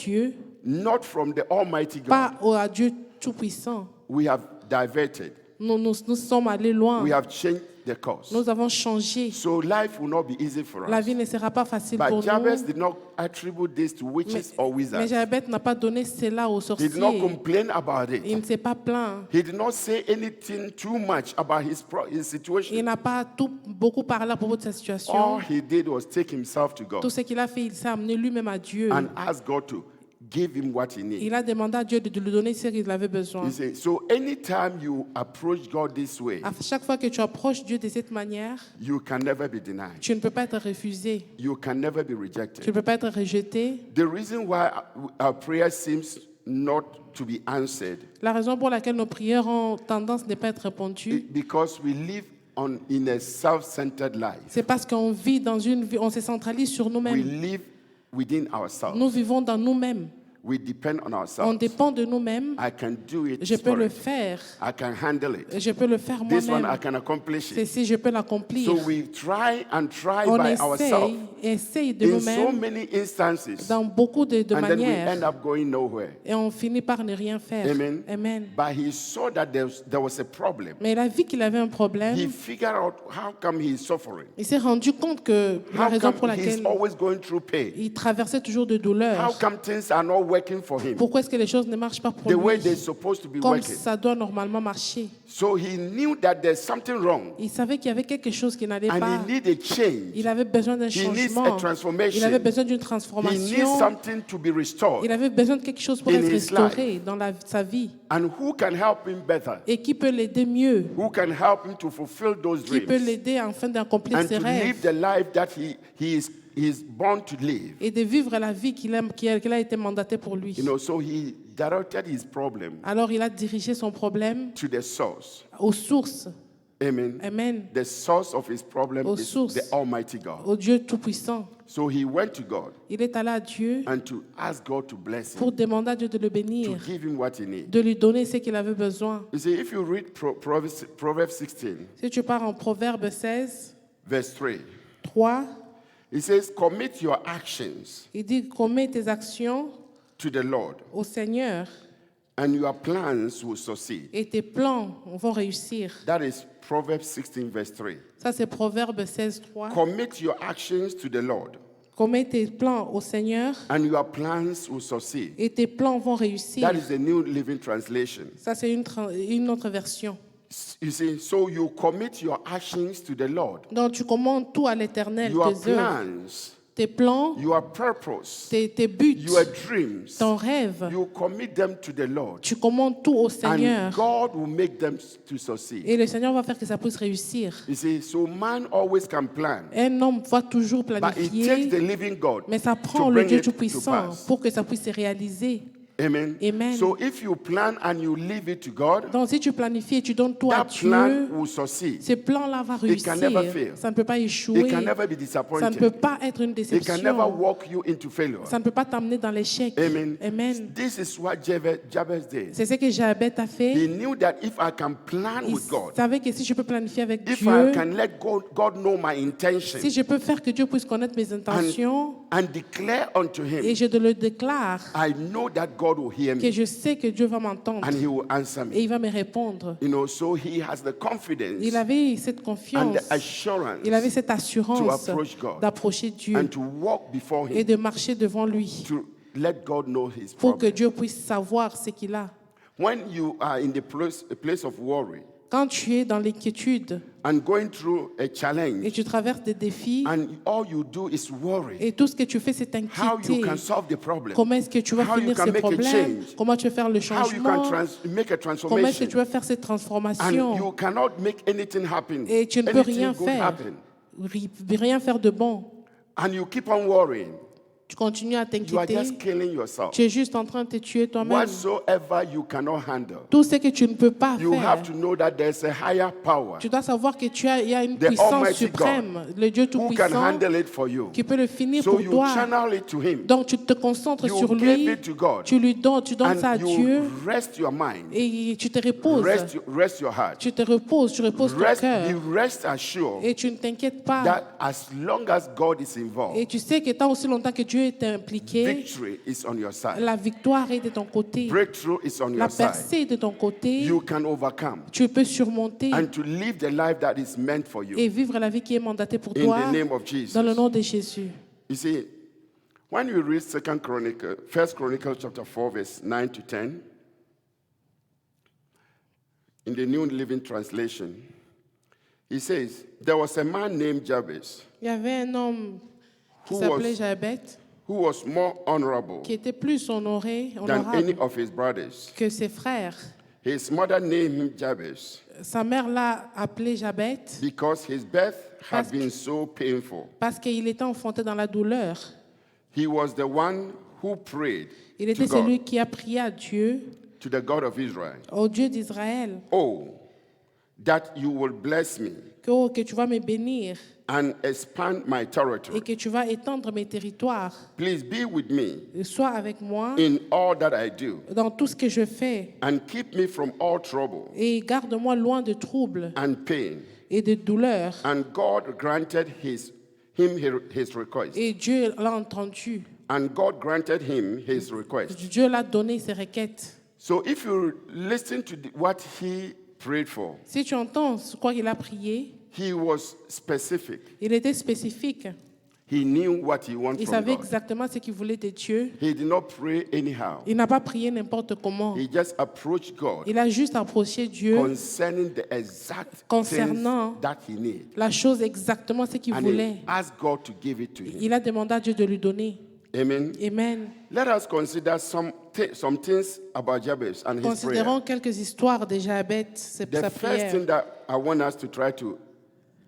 Dieu, not from the Almighty pas God. à Dieu Tout-Puissant. We have diverted. Nous sommes allés loin. We have changed the course. Nous avons changé. So life will not be easy for La us. vie ne sera pas facile pour But Jabez nous. did not attribute this to witches or Mais wizards. Jabez n'a pas donné cela aux He did not sorciers. complain about Il it. ne s'est pas plaint. He did not say anything too much about his Il situation. n'a pas beaucoup parlé à propos de sa situation. All he did was take himself to Tout God ce qu'il a fait, il s'est amené lui-même à Dieu. and ask God to give him what he needs. Il a demandé à Dieu de lui donner ce qu'il avait besoin. You see, so anytime you approach God this way, À chaque fois que tu approches Dieu de cette manière, you can never be denied. tu ne peux pas être refusé. You can never be Tu ne rejected. peux pas être rejeté. The reason why our prayer seems not to be answered La raison pour laquelle nos prières ont tendance à ne pas être répondues, is because we live in a self-centered life. c'est parce qu'on vit dans une vie, on se centralise sur We nous-mêmes. live within ourselves. Nous vivons dans nous-mêmes. We depend on On ourselves. dépend de nous-mêmes. I can do it. Je peux le Spirit. faire. I can handle it. Je peux le faire This one I moi-même. can accomplish it. Si je peux l'accomplir. So we try and try On by ourselves essaye de in so nous-mêmes many instances, dans beaucoup de and then we manières end up going nowhere. et on finit par ne rien faire. Amen. Amen. But he saw that there was a problem. Mais il a vu qu'il avait un problème. He figured out how come he's suffering. Il s'est rendu compte que la How raison pour come he's laquelle always going through pain? il traversait toujours de How douleurs. come things are not working for him Pourquoi est-ce que les choses ne marchent pas pour the way lui they're supposed to be comme working? ça doit normalement marcher? So he knew that there's something wrong Il savait qu'il y avait quelque chose qui n'allait and pas. he needed a change. Il avait besoin d'un He needs changement. a transformation. Il avait besoin d'une He needs transformation. something to be restored. Il avait besoin de quelque chose pour in être his restauré dans sa vie. And who can help him better? Et qui peut l'aider mieux? Who can help him to fulfill those Qui peut dreams l'aider afin d'accomplir and ses to rêves live the life that he is born to live? et de vivre la vie qu'il a été mandaté pour lui. You know, so he directed his problem Alors il a dirigé son problème to the source. aux sources. Amen. Amen. The source of his problem Aux is sources. the Almighty God. Au Dieu Tout-Puissant. So he went to God Il est allé à Dieu and to ask God to bless him, pour demander à Dieu de le to bénir, give him what he needs. de lui donner ce qu'il avait besoin. You see, if you read Proverbs 16, Si tu pars en Proverbe 16, verse 3, 3, it says, commit your actions il dit commets tes actions to the Lord, au Seigneur and your plans will succeed. et tes plans vont réussir. That is Proverbs 16, verse 3. Ça, c'est Proverbe 16, 3. Commit your actions to the Lord, Commets tes plans au Seigneur and your plans will succeed. et tes plans vont réussir. That is the New Living Translation. Ça, c'est une autre version. You see, so you commit your actions to the Lord. Donc, tu commandes tout à l'Éternel, Your tes œuvres, plans, tes plans, your purpose, tes buts, your dreams, ton rêve. you commit them to the Lord. Tu commandes tout au Seigneur. And God will make them to succeed. Et le Seigneur va faire que ça puisse réussir. You see, so man always can plan, Un homme va toujours but it takes planifier, the living God mais ça to prend le bring Dieu it to Tout-Puissant pass. pour que ça puisse se réaliser. Amen. Amen. So if you plan and you leave it to God, Donc, si tu planifies et tu donnes tout à that plan Dieu, will succeed. ce plan-là va réussir. can never fail. Ça ne peut pas It échouer. can never be Ça ne disappointed. peut pas être une It can never déception. walk you into failure. Ça ne peut pas t'amener dans l'échec. Amen. Amen. This is what Jabez did. C'est ce que Jabez a He fait. knew that if I can plan Il with God, savait que si je peux planifier avec if Dieu, I can let God know my intention si je peux faire que Dieu puisse connaître mes intentions and declare unto et him, je le déclare, I know that God will hear que me je sais que Dieu va m'entendre and he will answer et me. il va me répondre. You know, so he has the confidence Il avait cette and confiance, the assurance il avait cette to assurance approach God d'approcher Dieu and to walk before et him de marcher devant lui to let God know his pour que problem. Dieu puisse savoir ce qu'il a. When you are in a place of worry Quand tu es dans l'inquiétude and going through a et challenge tu traverses des défis and all you do is worry, et tout ce que tu fais c'est how you t'inquiéter. can solve the problem, Comment est-ce que tu vas How you finir can ces make a problèmes? change. Comment tu vas faire le how you can changement? make a Comment est-ce que transformation, tu vas faire cette and transformation? you cannot make anything happen, Et tu ne peux anything rien good faire. happen, Rien faire de bon. and you keep on worrying. Tu continues à You are t'inquiéter. just killing yourself. Tu es juste en train de te tuer toi-même. Whatsoever you cannot handle, Tout ce que tu ne peux pas you have faire. to know that there's a higher power Tu dois savoir que il y a une The puissance Almighty suprême, le Dieu who can Tout-Puissant, handle it for you. qui peut le finir So pour you toi. channel it to him. Donc tu te concentres You sur give lui, it to God. tu donnes ça à And Dieu you rest your mind. et tu te reposes. Rest your heart. Tu reposes ton cœur Rest assured et tu ne t'inquiètes pas. that as long as God is involved, Et tu sais que tant aussi longtemps que Dieu Dieu est impliqué, victory is on your side. la victoire est de ton côté, Breakthrough is on la your side. percée est de ton côté, You can overcome tu peux surmonter and to live the life that is meant for you. et vivre la vie qui est mandatée pour In toi the name of Jesus. dans le nom de Jésus. You see, when you read 1 Chronicles chapter 4, verse 9 to 10, in the New Living Translation, he says, there was a man named Jabez Il y avait un homme qui Who s'appelait was- Jabez, who was more honorable qui était plus than any honorable of his brothers. que ses frères. His mother named him Jabez Sa mère l'a appelé Jabez because his birth had Parce- been so painful. parce qu'il était enfanté dans la douleur. He was the one who prayed Il était to celui God, qui a prié à Dieu, to the God of Israel. au Dieu d'Israël, Oh, that you will bless me que tu vas me bénir and expand my et territory. que tu vas étendre mes territoires. Please be with me Sois avec moi in all that I do dans tout ce que je fais and keep me from all trouble et garde-moi loin de troubles and pain. et de douleurs. And God granted him his request. Et Dieu l'a entendu. And God granted him his request. Dieu l'a donné ses requêtes. So if you listen to what he prayed for, Si tu entends quoi il a prié, he was specific. il était spécifique. He knew what he wanted Il from savait God. exactement ce qu'il voulait de Dieu. He did not pray anyhow. Il n'a pas prié n'importe comment. He just approached God Il a juste approché Dieu concerning the exact Concernant things that he needed. la chose exactement ce qu'il And voulait. he asked God to give it to him. Il a demandé à Dieu de lui donner. Amen. Amen. Let us consider some things about Jabez and his prayer. Considérons quelques histoires de Jabez, c'est The sa first prière. thing that I want us to try to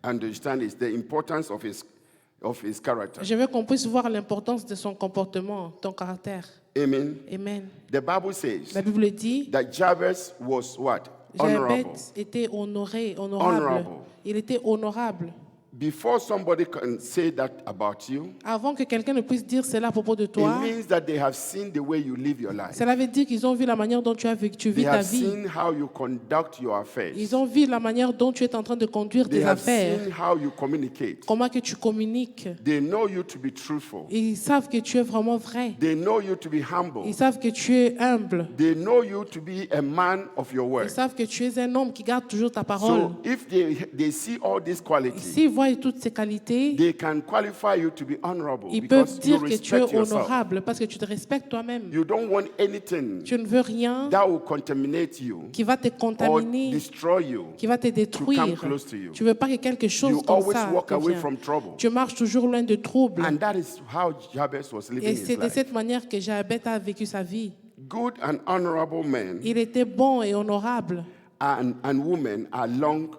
understand is the importance of his character. Je veux qu'on puisse voir l'importance de son comportement, ton caractère. Amen. Amen. The Bible says La Bible dit, that Jabez was what? Honorable. Jabez était honorable. Honorable. Il était honorable. Before somebody can say that about you, Avant que quelqu'un ne puisse dire cela à propos de it toi, means that they have seen the way you live your life. cela veut dire qu'ils ont vu la manière dont tu They vis ta have vie. seen how you conduct your affairs. Ils ont vu la manière dont tu es en train de conduire They tes have affaires, seen how you communicate. comment que tu communiques. They know you to be truthful. Ils savent que tu es vraiment vrai. They know you to be humble. Ils savent que tu es humble. They know you to be a man of your Ils word. savent que tu es un homme qui garde toujours ta parole. So if they see all these qualities, S'ils voient toutes ces qualités, they can qualify you to be honorable ils peuvent because you dire que tu es respect yourself. honorable parce que tu te respectes toi-même. You don't want anything Tu ne veux rien that will contaminate you qui va te or contaminer, destroy you. qui va te détruire. close to you. Tu ne veux pas que quelque chose You comme always ça walk te away vienne. from trouble. Tu marches toujours loin de troubles. And that is how Jabez was living Et his c'est de life. cette manière que Jabez a vécu sa vie. Good and honorable men Il était bon et honorable. and women are long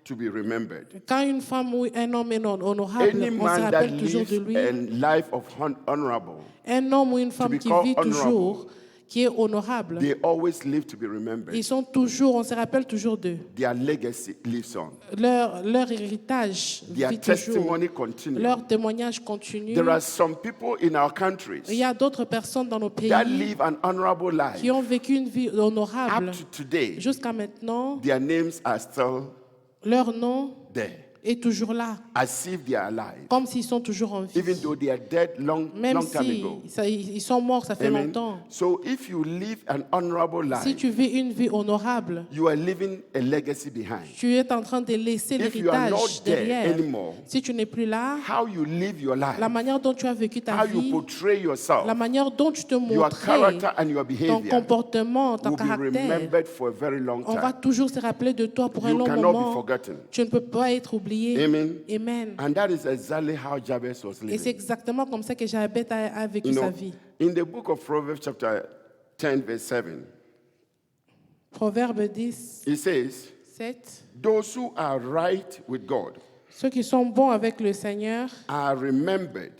to be remembered. Quand une femme ou un homme est honorable, Any on se man that rappelle toujours de lives lui. a life of honorable, Un homme ou une femme be qui called vit honorable. toujours, qui est honorable, they always live to be remembered. ils sont toujours, on se rappelle toujours d'eux. Their legacy lives on. Leur héritage Their vit toujours. testimony continues. Leur témoignage continue. There are some people in our countries Il y a d'autres personnes dans nos pays that live an honorable life. qui ont vécu une vie honorable. Up to today, Jusqu'à maintenant, their names are still leur nom there, est toujours là, as if they are alive, comme s'ils sont toujours en vie. even though they are dead long Même time si ago. ils sont morts, ça fait Amen. longtemps. So if you live an honorable Si life, tu vis une vie honorable, you are leaving a legacy behind. tu es en train de laisser If you are not l'héritage there derrière. anymore, Si tu n'es plus là, how you live your life, la manière dont tu as vécu ta how you vie, portray yourself, la manière dont tu te your montres, character and your ton behavior comportement, ton will be caractère, remembered for a very long on va time. toujours se rappeler de toi pour un You long cannot be moment. forgotten. Tu ne peux pas être oublié. Amen. Amen. And that is exactly how Jabez was Et c'est living. exactement comme ça que Jabez a vécu You sa know, vie. in the book of Proverbs chapter 10 verse 7, Proverbe 10, it says, 7. those who are right with God Ceux qui sont bons avec le Seigneur, are remembered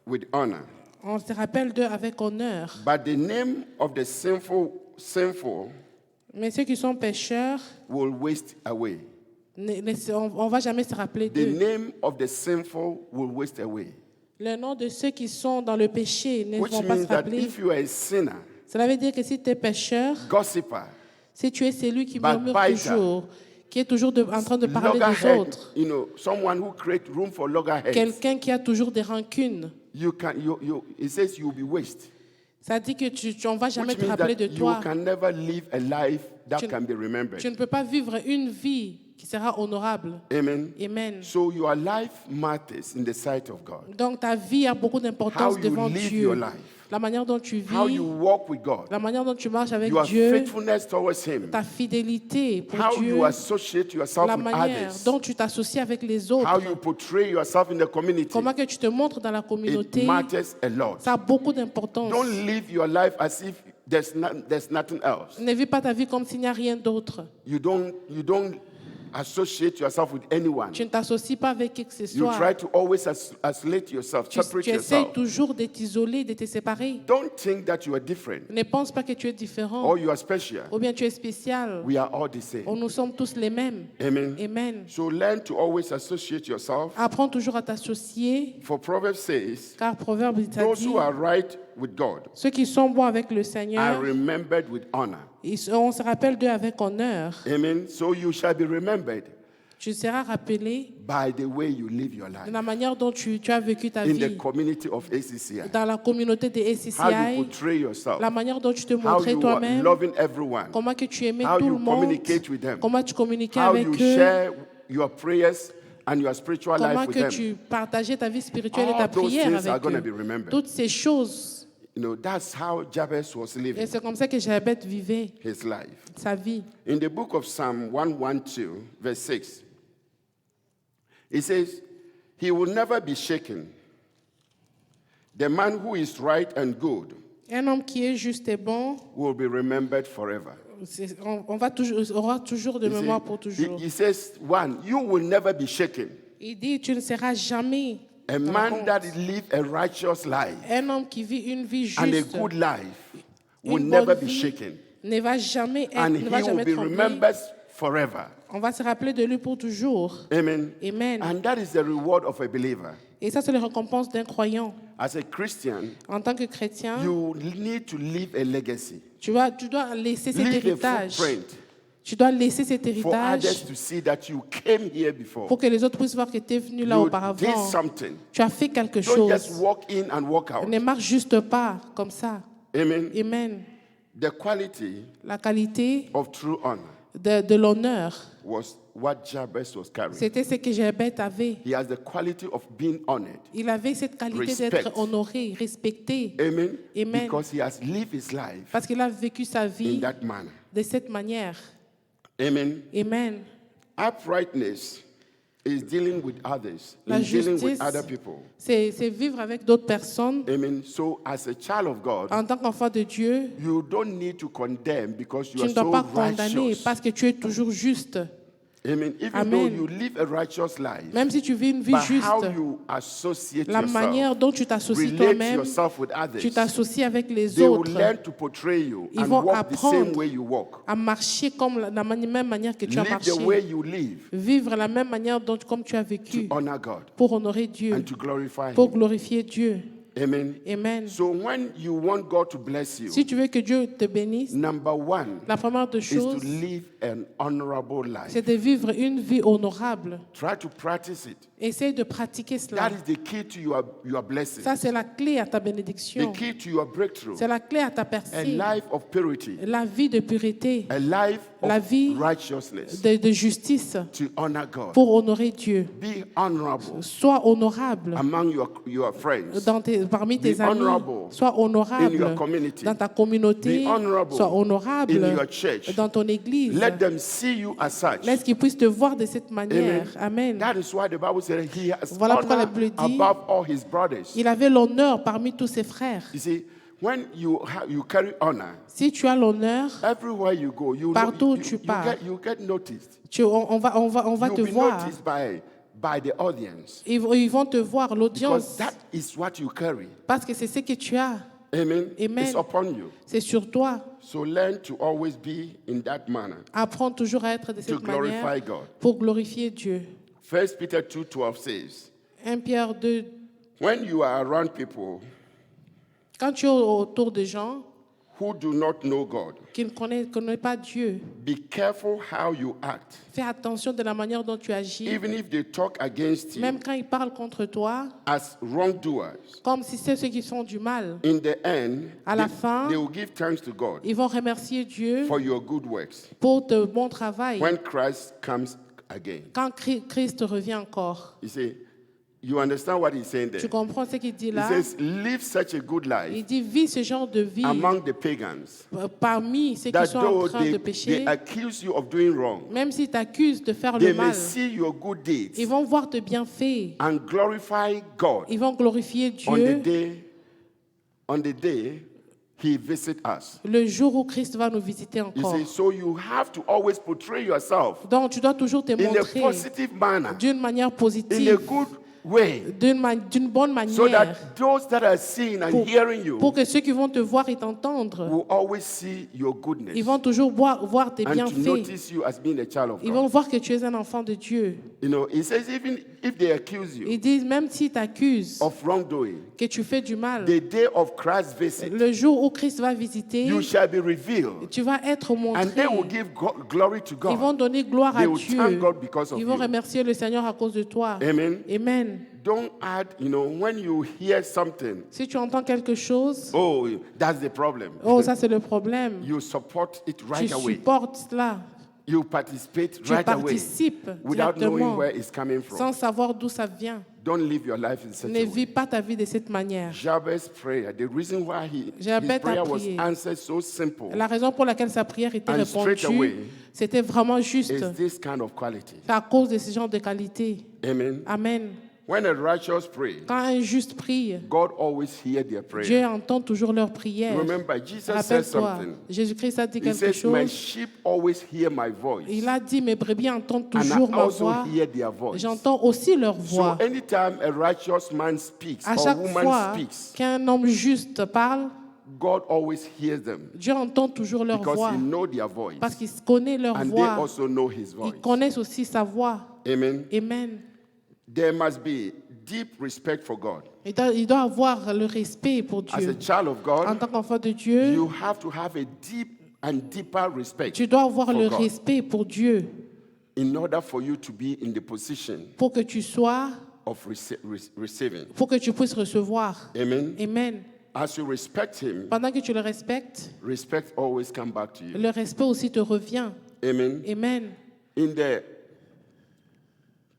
with honor, on se rappelle d'eux avec honneur. but the name of the sinful Mais ceux qui sont pécheurs, will waste away. on ne va jamais se rappeler The d'eux. name of the sinful will waste away. Le nom de ceux qui sont dans le péché ne Which vont pas se means that rappeler. if you are a sinner, Cela veut dire que si tu es pécheur, gossiper, si tu es celui qui murmure Backbiter. toujours, qui est toujours en train de parler des loggerhead, autres, someone who creates room for loggerheads, quelqu'un qui a toujours des rancunes, it says you'll be waste. Ça dit que on ne va jamais Which te means rappeler de that you toi. can never live a life that Tu- can be remembered. Tu ne peux pas vivre une vie qui sera honorable. Amen. Amen. So your life matters in the sight of God. Donc ta vie a beaucoup d'importance How you devant live Dieu. your life. La manière dont tu How you vis, walk with God. la manière dont tu marches avec Your Dieu, faithfulness towards Him. ta fidélité pour How Dieu, you associate yourself la with manière others. dont tu t'associes avec les How autres, you portray yourself in the community. comment que tu te montres dans la It communauté, matters a lot. ça a beaucoup d'importance. Don't live your life as if there's nothing else. Ne vis pas ta vie comme s'il n'y a rien d'autre. You don't associate yourself with anyone. Tu ne t'associes pas avec qui que ce You soit. try to always isolate yourself, separate Tu essaies yourself. toujours de t'isoler, de te séparer. Don't think that you are different Ne pense pas que tu es différent or you are special. ou bien tu es spécial. We are all the same. Nous sommes tous les mêmes. Amen. Amen. So learn to always associate yourself. Apprends toujours à t'associer, For Proverbs says, car Proverbe il t'a those dit, who are right with God ceux qui sont bons avec le are Seigneur, remembered with honor. on se rappelle d'eux avec honneur. Amen. So you shall be remembered Tu seras rappelé by the way you live your de life la manière dont tu as vécu ta in the vie community of ACCI. dans la communauté des How you SCCI, portray yourself. la manière dont tu te How montrais you are toi-même, loving everyone. comment que tu aimais How tout you le monde, communicate with them. comment tu communiquais How avec you eux, share your prayers and your spiritual comment life with que them. tu partageais ta vie spirituelle et All ta those prière things are avec going to eux. be remembered. Toutes ces choses, That's how Jabez was et living c'est comme ça que Jabez vivait his life. sa vie. In the book of Psalm 112, verse 6, it says, he will never be shaken. The man who is right and good Un homme qui est juste et bon, will be remembered forever. aura toujours de You see, mémoire pour toujours. he says, one, you will never be shaken. Il dit, tu ne seras jamais A dans man honte. that lives a righteous life Un homme qui vit une vie and a juste, good life will une never bonne be vie, shaken. ne va jamais And être, ne va he will jamais be trembler. remembered forever. On va se rappeler de lui pour toujours. Amen. Amen. And that is the reward of a believer. Et ça, c'est la récompense d'un croyant. As a Christian, En tant que chrétien, you need to leave a legacy. tu dois laisser cet Leave a héritage. footprint Tu dois laisser cet for others héritage to see that you came here before. pour que les autres puissent voir que tu es venu là You did auparavant. something. Tu as fait quelque Don't just chose. walk in and walk out. Ne marche juste pas comme ça. Amen. Amen. The quality La qualité of true honor de l'honneur, was what Jabez was carrying. c'était ce que Jabez avait. He has the quality of being honored. Il avait cette qualité Respect. d'être honoré, respecté. Amen. Amen. Because he has lived his life Parce qu'il a vécu sa in vie that manner. de cette manière. Amen. Amen. Uprightness is dealing with others, La in dealing with justice, other people. c'est vivre avec d'autres personnes. Amen. So, as a child of God, En tant qu'enfant de Dieu, you don't need to condemn because you tu are ne dois so pas condamner righteous. parce que tu es toujours juste. Amen. Even Amen. though you live a righteous life, Même si tu vis une vie but juste, how you associate la manière yourself, dont tu t'associes relate toi-même, yourself with tu others, t'associes avec les they will autres learn to portray you Ils and vont walk the same apprendre way you walk. à marcher comme la même manière que tu as Live marché. the way you live Vivre la même manière dont, comme tu as to vécu honor God pour honorer Dieu, and to glorify pour Him. glorifier Dieu. Amen. Amen. So when you want God to bless you, Si tu veux que Dieu te bénisse, number one la première des is to choses, live an honorable life. c'est de vivre une vie honorable. Try to practice it. Essaye de pratiquer cela. That is the key to your blessing. Ça, c'est la clé à ta The bénédiction. key to your breakthrough. C'est la clé à ta A percée. life of purity. La vie de pureté, A life La of vie righteousness de justice to honor God. pour honorer Dieu. Be honorable Sois honorable among your friends. parmi tes Be amis. honorable Sois in your honorable community. dans ta communauté. Be honorable Sois honorable in your church. dans ton église. Let them see you as such. Laisse qu'ils puissent te voir de cette manière. Amen. That is why the Bible said he has Voilà pourquoi la honor Bible dit, above all his brothers. Il avait l'honneur parmi tous ses frères. You see, when you carry honor, Si tu as l'honneur, everywhere you go, Partout où tu pars. you get noticed. on va You'll te be voir. noticed by the audience. Ils vont te voir, Because l'audience, that is what you carry. parce que c'est ce que tu as. Amen. Amen. It's upon you. C'est sur toi. So learn to always be in that manner Apprends toujours à être de to cette glorify manière God. pour glorifier Dieu. 1 Peter 2:12 says, 1 Pierre 2, when you are around people quand tu es autour de gens who do not know God. qui ne connaissent pas Dieu. Be careful how you act. Fais attention de la manière dont tu agis. Even if they talk against you Même quand ils parlent contre toi, as wrongdoers, comme si c'est ceux qui font du mal. in the end, À la fin, they will give thanks to God ils vont remercier Dieu for your good works pour de bon travail. when Christ comes again. Quand Christ revient encore. You see, you understand what he's saying Tu there? comprends ce qu'il dit He là? says, live such a good Il life dit, vis ce genre de vie among the pagans parmi ceux qui that sont en though train de they pécher. accuse you of doing wrong, Même s'ils t'accusent de faire they le may mal, see your good deeds ils vont voir tes bienfaits. and glorify God Ils vont glorifier on Dieu the day he visits us. le jour où Christ va nous visiter You encore. see, so you have to always portray yourself Donc, tu dois toujours te in a montrer positive manner, d'une manière in a positive, good way, d'une bonne so manière, that those that are seeing and hearing you pour que ceux qui vont te voir et t'entendre, will always see your goodness ils vont toujours voir tes and to bienfaits. notice you as being a child of Ils vont God. voir que tu es un enfant de Dieu. You know, he says even if they accuse you Ils disent, même s'ils t'accusent of wrongdoing, que tu fais du mal, the day of Christ's visit, le jour où Christ va visiter, you shall be revealed, tu vas être and montré. they will give glory to Ils vont God. donner gloire They à will Dieu. thank God because of Ils vont you. remercier le Seigneur à cause de toi. Amen. Amen. Don't add, you know, when you hear something, Si tu entends quelque chose, oh, that's the problem. oh, ça c'est le problème. You support it Tu right away. supportes cela. You participate Tu right away participes without knowing directement where it's coming from. sans savoir d'où ça vient. Don't live your life in such Ne a vis way. pas ta vie de cette manière. Jabez's prayer, the reason why his Jabez a prayer was prié. answered so simple La raison pour laquelle sa prière était And straight away, répondue, c'était vraiment juste. is this kind of quality. C'est à cause de ce genre de qualité. Amen. Amen. When a righteous pray, Quand un juste prie, God always hears their prayer. Dieu entend toujours leurs prières. Remember, Jesus said Rappelle-toi, something. Jésus-Christ a dit He quelque says, my chose. sheep always hear my voice. Il a dit, mes brebis entendent And I toujours ma also voix. hear their voice. J'entends aussi leur So voix. anytime a righteous man speaks À or chaque woman fois speaks, qu'un homme juste parle, God always hears them Dieu entend toujours leur because voix. he knows their voice. Parce qu'il connaît leur And they voix. also know his voice. Ils connaissent aussi sa voix. Amen. Amen. There must be deep respect for God. Il doit avoir le respect pour As a Dieu. child of En God, tant qu'enfant de Dieu, you have to have a deep and deeper respect tu dois avoir for le God respect pour Dieu in order for you to be in the position pour que tu sois, of receiving. pour que tu puisses recevoir. Amen. Amen. As you respect him, Pendant que tu le respectes, respect always come back to you. le respect aussi te revient. Amen. Amen.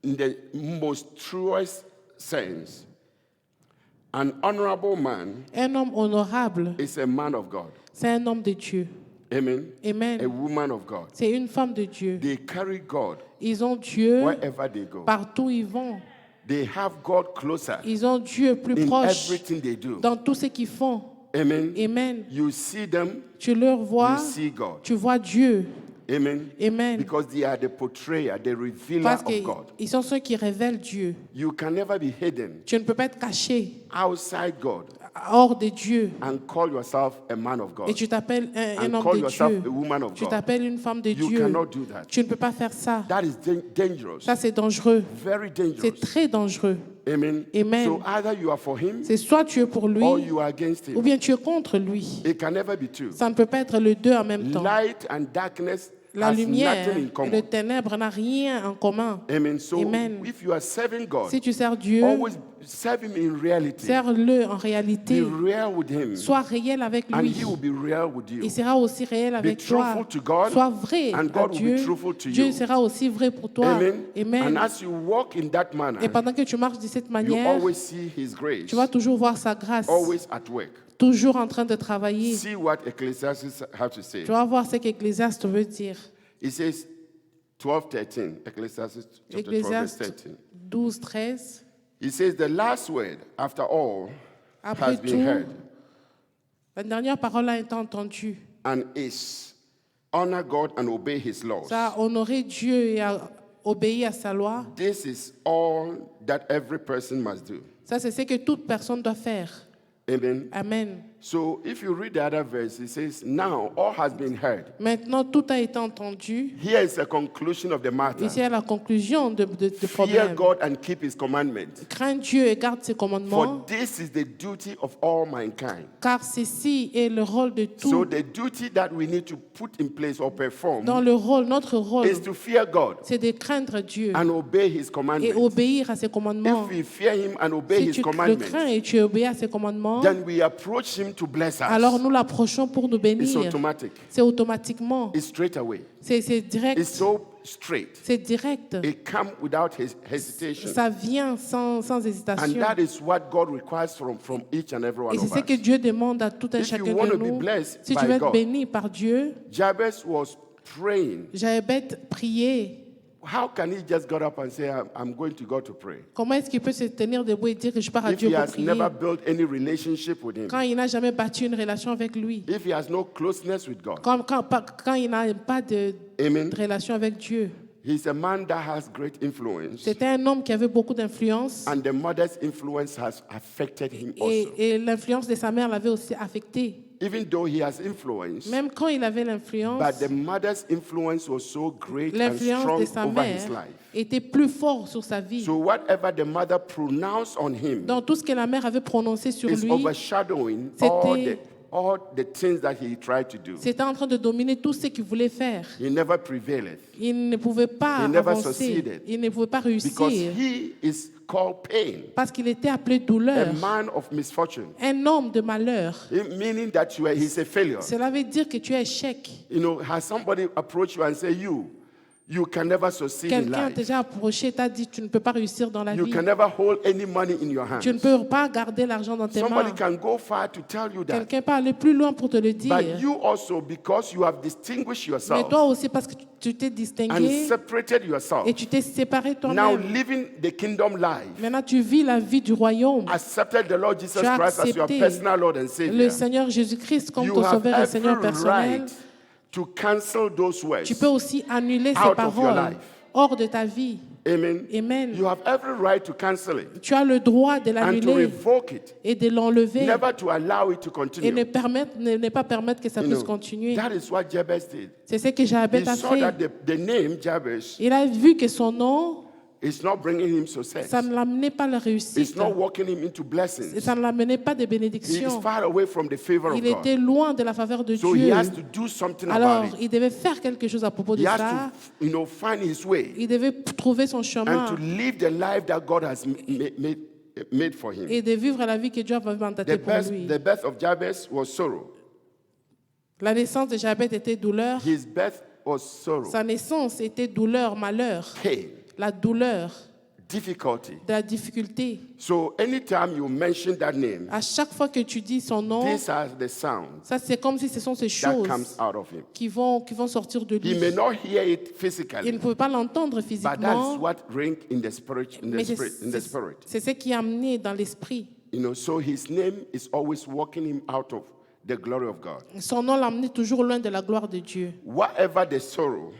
In the most truest sense, an honorable man Un homme honorable, is a man of God. c'est un homme de Dieu. Amen. A Amen. woman of God. C'est une femme de Dieu. They carry God Ils ont Dieu wherever they go. partout où ils vont. They have God closer Ils ont Dieu plus in proche everything they do. dans tout ce qu'ils font. Amen. Amen. You see them, Tu leur you vois, see God. tu vois Dieu. Amen. Amen. Because they are the portrayer, the revealer Parce of God. qu'ils sont ceux qui révèlent Dieu. You can never be hidden Tu ne peux pas être caché outside God hors de Dieu. and call yourself a man of Et God. tu t'appelles un And homme call de yourself Dieu. a woman of Tu God. t'appelles une femme de You Dieu. cannot do that. Tu ne peux pas faire ça. That is dangerous. Ça, c'est dangereux. Very C'est dangerous. très dangereux. Amen. Amen. So either you are for him C'est soit tu es pour lui, or you are against ou him. bien tu es contre lui. It can never be two. Ça ne peut pas être les deux en même temps. Light and darkness La has lumière nothing in et common. le ténèbre n'ont rien en commun. Amen. So Amen. if you are serving God, Si tu sers Dieu, always serve him in reality. sers-le en Be réalité. real with him. Sois réel avec And lui. he will be real with you. Il sera aussi réel avec toi. truthful to God, Sois vrai and à God will be Dieu. truthful to Dieu you. sera aussi vrai pour toi. Amen. Amen. And as you walk in that manner, Et pendant que tu marches de cette you manière, always see his grace, tu vas toujours voir sa grâce. always at work. Toujours en train de travailler. See what Ecclesiastes have to say. Tu vas voir ce qu'Ecclésiaste veut dire. It says 12:13, Ecclesiastes chapter 12, verse Ecclésiaste 13. 12, 13. It says the last word, after all, Après has been tout, heard, la dernière parole a été entendue. and is honor God and obey his laws. Ça a honoré Dieu et a obéi à sa loi. This is all that every person must do. Ça, c'est ce que toute personne doit faire. Amen. Amen. So if you read the other verse, it says, now all has been heard. Maintenant, tout a été entendu. Here is the conclusion of the matter. Ici est la conclusion de Fear problème. God and keep his commandments. Crains Dieu et garde ses For commandements, this is the duty of all mankind. car ceci est le rôle de So tout. the duty that we need to put in place or perform Dans le rôle, notre rôle, is to fear God c'est de craindre Dieu and obey his et commandments. obéir à ses commandements. If we fear him and obey Si his tu le commandments, crains et tu obéis à ses commandements, then we approach him to bless us. alors nous l'approchons pour nous It's bénir. automatic. C'est automatiquement. It's straight away. C'est It's direct. so straight. C'est direct. It comes without hesitation. Ça vient sans And hésitation. that is what God requires from each and every one Et c'est of ce que us. Dieu demande à tout un If you chacun want de to be nous. blessed Si tu by veux être God, béni par Dieu, Jabez was praying. Jabez priait. How can he just got up and say, I'm going to God to pray? Comment est-ce qu'il peut se tenir debout et dire que je pars à If Dieu he pour has prier never built any relationship with him, quand il n'a jamais bâti une relation avec lui, if he has no closeness with God, quand il n'a pas de amen, relation avec Dieu? he's a man that has great influence, C'était un homme qui avait beaucoup d'influence and the mother's influence has affected him also. et l'influence de sa mère l'avait aussi affecté. Even though he has influence, Même quand il avait l'influence, but the mother's influence was so great and l'influence strong de sa over his mère life. était plus forte sur sa vie. So whatever the mother pronounced on him Dans tout ce que la mère avait prononcé sur is lui, overshadowing all the things that he tried to do. c'était en train de dominer tout ce qu'il voulait faire. He never prevailed Il ne pouvait pas He never avancer. succeeded. Il ne pouvait pas because réussir he is called pain, parce qu'il était appelé a douleur, man of misfortune, un homme de malheur. meaning that he's a failure. Cela veut dire que tu es échec. You know, has somebody approached you and say, you can never succeed in Quelqu'un life. t'a déjà approché, t'a dit tu ne peux pas réussir dans la You vie. can never hold any money in your hands. Tu ne peux pas garder l'argent dans tes Somebody mains. can go far to tell you that. Quelqu'un peut aller plus loin pour te le dire. But you also, because you have distinguished Mais yourself toi aussi, parce que tu t'es and distingué separated yourself, et tu t'es séparé now toi-même. living the kingdom life, Maintenant, tu vis la vie du royaume. accepted the Lord Jesus Tu as Christ as your accepté personal Lord and Le Savior, Seigneur Jésus-Christ comme you ton have sauveur et Seigneur every personnel. right to cancel those words. Tu peux aussi annuler ces out of your paroles life. hors de ta vie. Amen. Amen. You have every right to cancel it Tu as le droit de and to l'annuler revoke it, et de l'enlever never to allow it to et continue. ne pas permettre que ça You puisse know, continuer. that is what Jabez did. C'est ce que He Jabez a saw that fait. the name Jabez Il a vu que son nom, is not bringing him success. ça ne l'amenait pas la It's réussite. not walking him into blessings. Ça ne l'amenait pas de He is bénédiction. far away from the favor of Il God. était loin de la faveur de So he Dieu. has to do something Alors, about it. il devait faire quelque chose à propos de He has ça. to, find his way Il devait trouver son and chemin to live the life that God has made for him. et de vivre la vie que Dieu avait mandatée pour lui. The birth of Jabez was sorrow. La naissance de Jabez était douleur. His birth was sorrow, Sa naissance était douleur, malheur, pain, la douleur, difficulty. de la difficulté. So anytime you mention that name, À chaque fois que tu dis son nom, these are the sounds ça c'est comme si ce sont ces that choses comes out of him. qui vont sortir de He lui. may not hear it Il ne physically, pouvait pas l'entendre but that is physiquement, what ring in the spirit. mais c'est ce qui est amené dans l'esprit. You know, so his name is always walking him out of the glory of God. Son nom l'amenait toujours loin de la gloire de Dieu. Whatever the sorrow,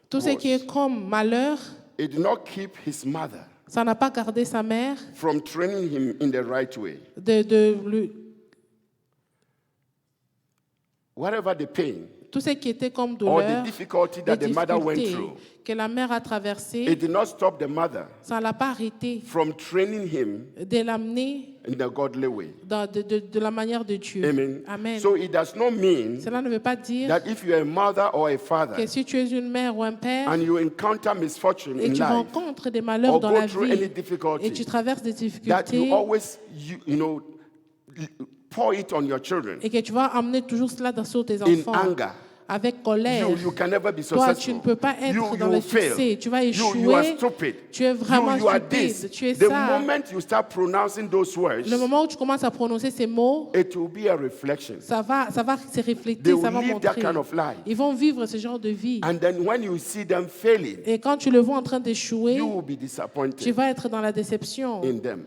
Tout ce qui est comme malheur, it did not keep his mother ça n'a pas gardé sa mère from training him in the right way. de lui. Whatever the pain Tout ce qui était comme or the douleur, difficulty les that the mother went difficultés through, que la mère a traversées, it did not stop the mother ça ne l'a pas arrêté from training him de l'amener in the godly way. de la manière de Dieu. Amen. Amen. So it does not mean Cela ne veut pas dire that if you're a mother or a father que si tu es une mère ou un père and you encounter misfortune et in tu life rencontres des malheurs or dans go la through any vie et difficulty, tu traverses des that you difficultés always, pour it on your children et que tu vas amener toujours cela sur tes in enfants anger. avec colère. You can never be Toi, successful. tu ne peux pas être You dans le will fail. succès. Tu vas You échouer. are stupid. Tu es vraiment you are stupide. this. Tu es The ça. moment you start pronouncing those words, Le moment où tu commences à prononcer ces mots, it will be a reflection. ça va se They refléter, will ça va live that montrer. kind of life. Ils vont vivre ce genre de vie. And then when you see them failing, Et quand tu le vois en train d'échouer, you will be tu disappointed vas être dans la déception. in them.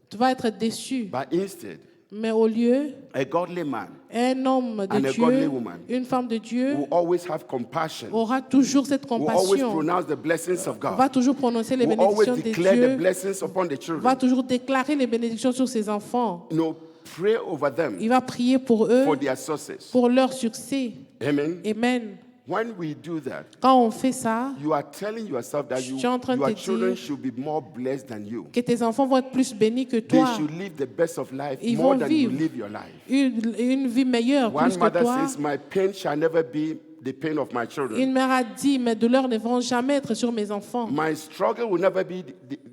Tu vas être déçu. But instead, Mais au lieu, a godly man un homme And de a godly Dieu, woman une femme de Dieu, will always have compassion, aura toujours cette will always compassion, pronounce the blessings of va God, toujours prononcer les will always bénédictions de declare the Dieu, blessings upon the children. va toujours déclarer les bénédictions sur ses enfants. You know, pray over them Il va prier pour eux, for their success. pour leur succès. Amen. Amen. When we do that, Quand on fait ça, you are telling yourself that Je suis en train de your te children dire should be more blessed than you. que tes enfants vont être plus bénis que They toi. should live the best of life Ils more vont than you vivre live your life. Une vie meilleure One plus que mother toi. says, my pain shall never be the pain of my children. Une mère a dit, mes douleurs ne vont jamais être sur mes enfants. My struggle will never be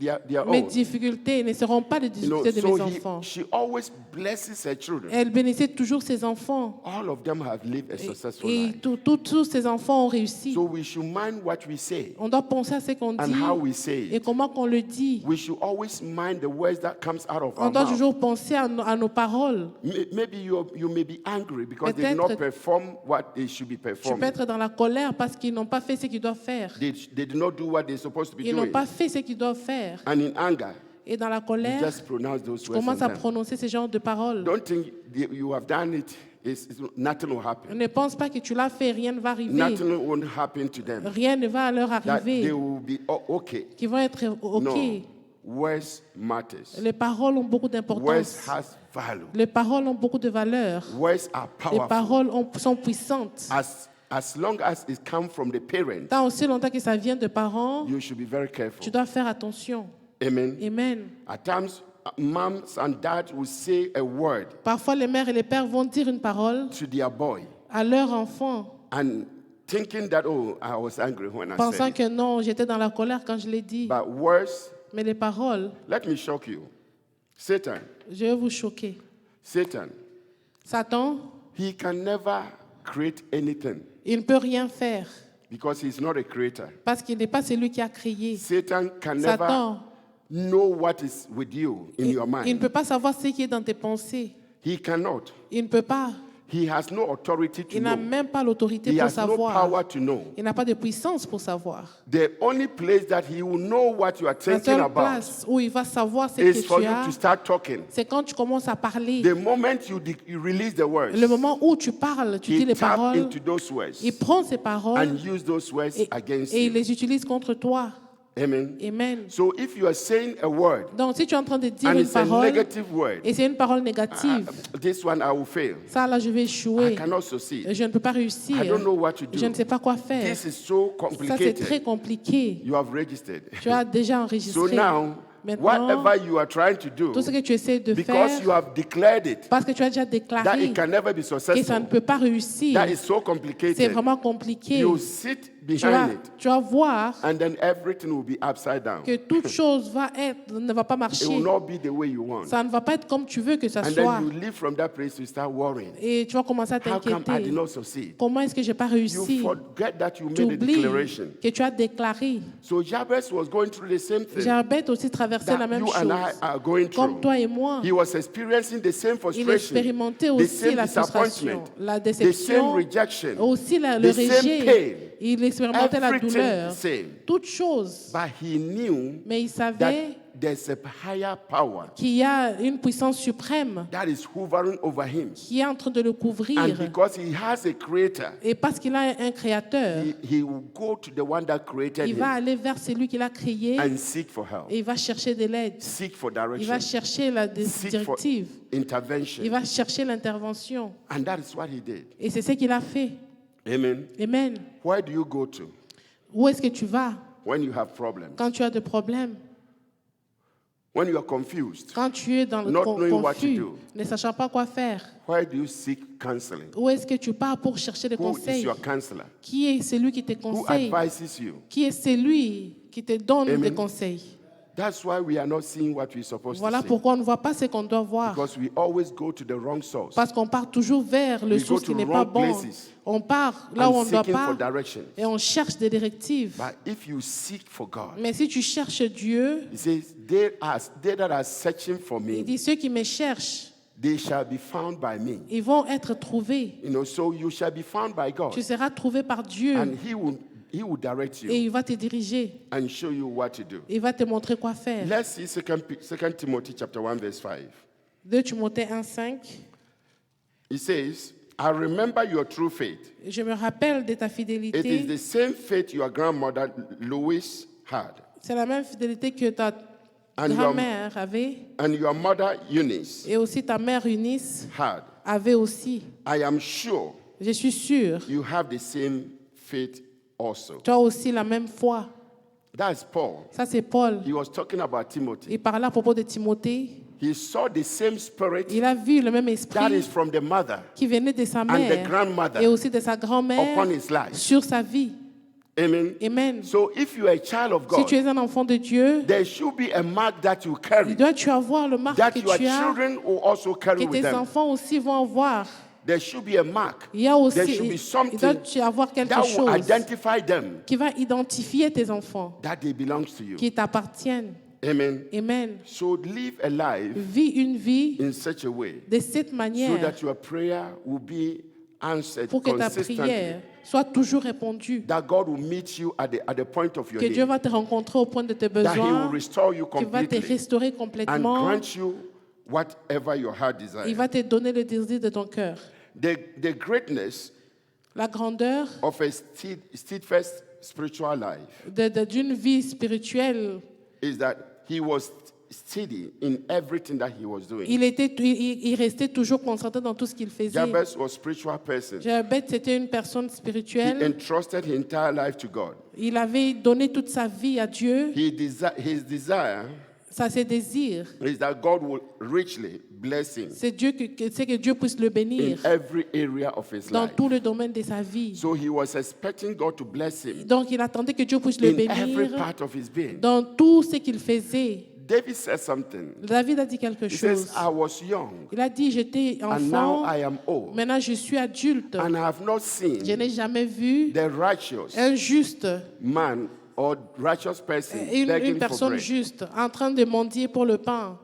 their Mes own. difficultés ne seront pas les You know, difficultés de so mes enfants. she always blesses her children. Elle bénissait toujours ses enfants. All of them have lived a successful Et life. tous ses enfants ont réussi. So we should mind what we say On doit penser à ce qu'on and dit how we say et it. comment qu'on le dit. We should always mind the words that comes out of On our doit mouth. toujours penser à nos paroles. Maybe you may be angry because they did Peut-être- not perform what they should be Tu peux performing. être dans la colère parce qu'ils n'ont pas fait ce qu'ils doivent faire. They did not do what they're supposed to be Ils n'ont doing. pas fait ce qu'ils doivent faire. And in anger, Et dans la you colère, just pronounce those tu words on commences à them. prononcer ce genre de paroles. Don't think you have done it. Nothing will happen. Ne pense pas que tu l'as fait, rien ne va arriver. Nothing won't happen to them. Rien ne va leur That they arriver. will be okay. Qui vont être OK. No. Words matters. Les paroles ont beaucoup Words d'importance. has value. Les paroles ont beaucoup de valeur. Words are Les powerful. paroles sont puissantes. As long as it comes from the parent, Tant aussi longtemps que ça vient de parents, you should be very tu careful. dois faire attention. Amen. Amen. At times, moms and dads will say a word Parfois, les mères et les pères vont dire une parole to their boy à leur enfant, and thinking that, oh, I was angry when I pensant said it. que non, j'étais dans la colère quand je l'ai dit. But words, Mais les paroles, let me shock you. Satan, je vais vous choquer. Satan, Satan, he can never create anything il ne peut rien faire because he's not a creator. parce qu'il n'est pas celui qui a créé. Satan can never Satan, know what is with you in your il ne mind. peut pas savoir ce qui est dans tes pensées. He cannot. Il ne peut pas. He has no authority to Il n'a know. même pas l'autorité He pour has no savoir. power to know. Il n'a pas de puissance pour savoir. The only place that he will know what you are La thinking seule about place où il va savoir ce is que for tu you as, to start talking. c'est quand tu commences à parler. The moment you release the words, Le moment où tu parles, tu dis he les tap paroles, into those words il prend ces paroles and use those words et, against et il you. les utilise contre toi. Amen. Amen. So if you are saying a word Donc, si tu es en train de dire and une it's a parole negative word, et c'est une parole négative, this one I will fail. ça là, je vais I échouer. cannot succeed. Je ne peux pas réussir. I don't know what to do. Je ne sais pas quoi faire. This is so Ça, c'est très complicated. compliqué. You have registered. Tu as déjà So enregistré. now, Maintenant, whatever you are trying to do, tout ce que tu essaies de because you faire, have declared it, parce que tu as déjà that déclaré it can never be que ça ne successful, peut pas réussir, that is so c'est complicated, vraiment compliqué. you sit Tu vas, behind it, tu vas voir and then everything will be upside down. que toute chose ne va pas It marcher. will not be the way you want. Ça ne va pas être comme tu veux que ça And soit. then you leave from that place, you start worrying. Et tu vas commencer à How come I did t'inquiéter. not succeed? Comment est-ce que je n'ai pas You réussi? forget that you Tu made a oublies declaration. que tu as déclaré. So Jabez was going through the same thing Jabez aussi traversait la that même you and I chose. are going Comme through. toi et moi. He was experiencing the same Il frustration, expérimentait the aussi same la frustration, disappointment, la the same déception, rejection, aussi le the same rejet. pain. Il expérimentait la Everything douleur. same. Toutes choses. But he knew Mais il that savait there's a higher power qu'il y a une puissance suprême that is hovering over him. qui est en train de le couvrir. And because he has a creator, Et parce qu'il a un créateur, he will go to the one that created il va him aller vers celui qui l'a créé and seek for help, et il va chercher de l'aide. seek for Il va direction, chercher la seek for directive. intervention. Il va chercher l'intervention. And that is what he did. Et c'est ce qu'il a fait. Amen. Amen. Where do you go to Où est-ce que tu vas when you have problems? quand tu as des problèmes? When you are confused? Quand tu es dans le Not knowing what to confus, do. ne sachant pas quoi faire? Where do you seek counseling? Où est-ce que tu pars pour chercher des Who is conseils? your counselor? Qui est celui qui te Who conseille? advises you? Qui est celui qui te donne Amen. des conseils? That's why we are not seeing what we're supposed Voilà to see. pourquoi on ne voit pas ce qu'on doit voir. Because we always go to the wrong source. Parce qu'on part toujours vers le We go source to qui n'est pas wrong bon. places On part là où on and ne doit seeking for pas direction. et on cherche des directives. But if you seek for God, Mais si tu cherches Dieu, He says, they that are searching for il me, dit ceux qui me cherchent, they shall be found by me. ils vont être trouvés. You know, so you shall be found by God. Tu seras trouvé par Dieu And He will direct et you il va te diriger. and show you what to do. Il va te montrer quoi faire. Let's see 2 Timothy chapter 1, verse 5. 2 Timothée 1,5. It says, I remember your true faith. Je me rappelle de ta It is fidélité. the same faith your grandmother Lois had. C'est la même fidélité que ta and grand-mère avait, your mother Eunice et aussi ta mère Eunice had, avait aussi. I am sure Je suis sûre, you have the same faith also. tu as aussi la même foi. That's Paul. Ça, c'est Paul. He was talking about Timothy. Il parlait à propos de Timothée. He saw the same spirit Il a vu le même that esprit is from the mother qui venait de sa and the mère grandmother et aussi de sa grand-mère upon his life. sur sa vie. Amen. Amen. So if you are a child of Si God, tu es un enfant de Dieu, there should be a mark that you carry, dois-tu avoir le marque that que your tu as, children will also carry que with tes them. enfants aussi vont avoir. There should be a mark. Il y a aussi, There should be il something doit avoir quelque that will chose identify them qui va identifier tes enfants, that they belong to you. qui t'appartiennent. Amen. Amen. So live a life Vis une vie in such a way de cette so manière that your prayer will be answered pour que ta consistently. prière soit toujours répondue. That God will meet you at the point of your Que Dieu need. va te rencontrer au point de tes That He will besoins, restore you qu'il va te completely restaurer and complètement. grant you whatever your heart Il desires. va te donner le désir de ton cœur. The greatness La grandeur of a steadfast spiritual life d'une vie spirituelle, is that he was steady in everything that he was doing. il restait toujours concentré dans tout ce qu'il faisait. Jabez was a spiritual person. Jabez, c'était une personne He spirituelle. entrusted his entire life to God. Il avait donné toute sa vie à Dieu. His desire Ça, ses désirs. is that God will richly bless him C'est que Dieu puisse le in bénir every area of his dans life. tout le domaine de sa vie. So he was expecting God to bless him Donc, il attendait que Dieu puisse le in every bénir part of his being. dans tout ce qu'il faisait. David said something. David a dit quelque He chose. says, I was young Il a dit, j'étais and now enfant, I am old, maintenant je suis adulte. and I have not Je seen n'ai jamais vu the righteous un juste, man or righteous person une begging for personne bread. juste en train de mendier pour le pain.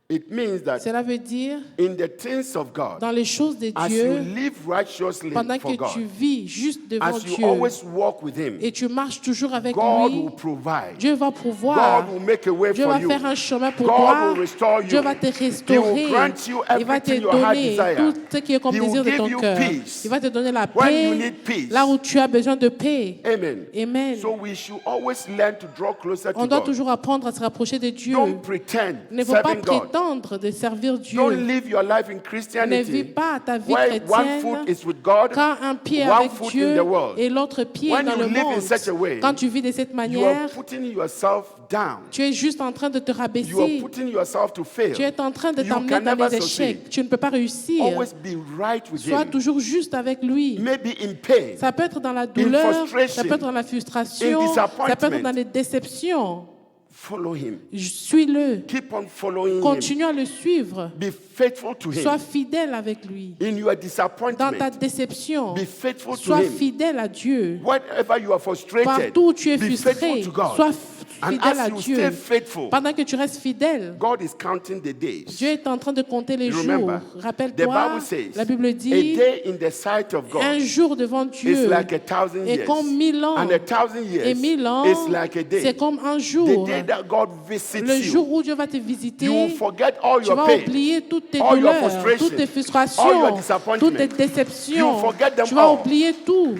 It means that Cela veut dire, in the things of God, dans les choses de as you Dieu, live righteously pendant for que tu God, vis juste devant as you Dieu always walk with Him, et tu marches toujours avec God lui, will provide. Dieu va pouvoir, God will make a way Dieu for va you. faire un chemin pour God toi, will restore you. Dieu va te He will restaurer, grant you il va te everything your heart donner desire. tout ce qui est comme He will désir de give ton you cœur. peace. Il va te donner la When you paix need peace. là où tu as besoin de paix. Amen. Amen. So we should always learn to draw closer On to doit God. toujours apprendre à se rapprocher de Dieu. Don't pretend Il ne faut pas serving God. prétendre de servir Dieu. Don't live your life in Ne vis Christianity pas ta vie where one chrétienne foot is with God, quand un pied one avec foot in Dieu the world. et l'autre pied When dans you le live in monde. such a way, Quand tu vis de cette you are manière, putting yourself down. tu es juste en train de te You are rabaisser. putting yourself to fail. Tu es en train de You t'amener can dans never les échecs. succeed. Tu ne peux pas réussir. Always be right with Sois Him. toujours juste avec lui. Maybe in pain, Ça peut être dans la douleur, frustration, ça peut être dans la frustration, in ça peut être disappointment. dans les déceptions. follow Him. Suis-le. Keep on following Him. Continue à le suivre. Be faithful to Sois Him. fidèle avec lui. In your Dans ta disappointment, déception, be faithful to sois Him. fidèle à Dieu. Whenever you are frustrated, Partout où tu es be frustré, faithful to God. sois And fidèle à as you Dieu. stay faithful, Pendant que tu restes fidèle, God is counting the days. Dieu est en train de compter les You jours. remember, the Rappelle-toi, Bible says, la Bible a dit, day in the sight of un God jour devant is Dieu like 1,000 est years. comme 1000 ans. And 1,000 Et years 1000 ans, is like a day. c'est comme un The jour. day that God visits Le jour you, où Dieu va te visiter, you will forget all tu your vas pain. oublier toutes tes all your douleurs, frustration, toutes tes all frustrations, your disappointment. toutes tes You déceptions. forget them Tu vas all. oublier tout.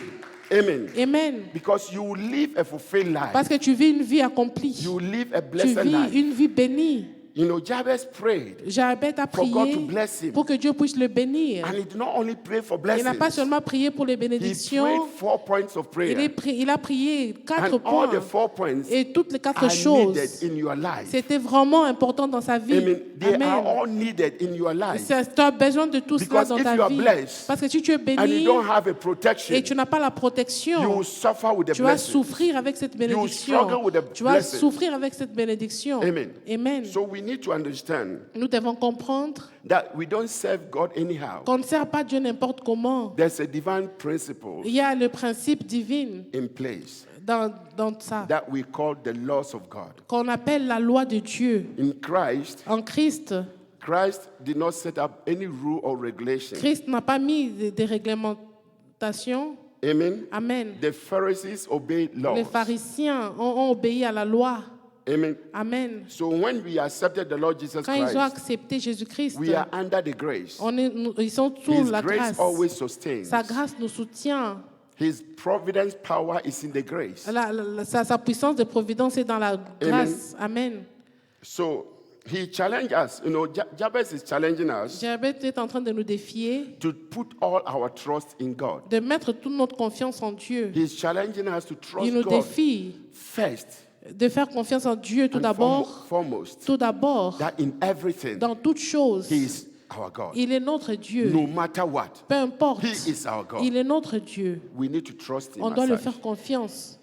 Amen. Amen. Because you will live a fulfilled life. Parce que tu vis une vie accomplie. You will live a Tu blessed vis life. une vie bénie. You know, Jabez prayed Jabez a for God to prié bless him. pour que Dieu puisse le bénir. And he did not only pray for Il n'a pas blessings. seulement prié pour les He prayed bénédictions, 4 points of prayer. il a prié 4 And all the points. 4 points Et toutes les 4 are choses, needed in your life. c'était vraiment important dans sa vie. Amen. They are Amen. all needed in your life. Tu as besoin de tout cela Because dans if ta you are vie. blessed Parce que si tu es And béni you don't have a protection, et tu n'as pas la you protection, will suffer with the tu vas blessing. souffrir avec cette bénédiction. struggle with the Tu vas blessing. souffrir avec cette bénédiction. Amen. Amen. So we need to understand Nous devons comprendre that we don't serve God anyhow. qu'on ne sert pas Dieu n'importe comment. There's a divine principle Il y a le principe divin in place dans ça, that we call the laws of God. qu'on appelle la loi de Dieu. In Christ, En Christ, Christ did not set up any rule or regulation. Christ n'a pas mis des réglementations. Amen. Amen. The Pharisees obeyed Les laws. pharisiens ont obéi à la loi. Amen. Amen. So when we accepted the Lord Jesus Quand ils ont Christ, accepté Jésus-Christ, we are under the grace. ils sont sous His la grace grâce. always sustains. Sa grâce nous soutient. His providence power is in the grace. Sa puissance de providence est dans la grâce. Amen. So he challenged us. You know, Jabez is challenging us Jabez est en train de nous défier to put all our trust in God. de mettre toute notre confiance en Dieu. He's challenging us to trust Il nous God défie first de faire confiance en Dieu tout and d'abord. foremost. Tout d'abord, That in everything, dans toutes choses, He is our God. il est notre Dieu. No matter what, Peu importe, He is our God. il est notre Dieu. We need to trust Him. On doit as lui such. faire confiance.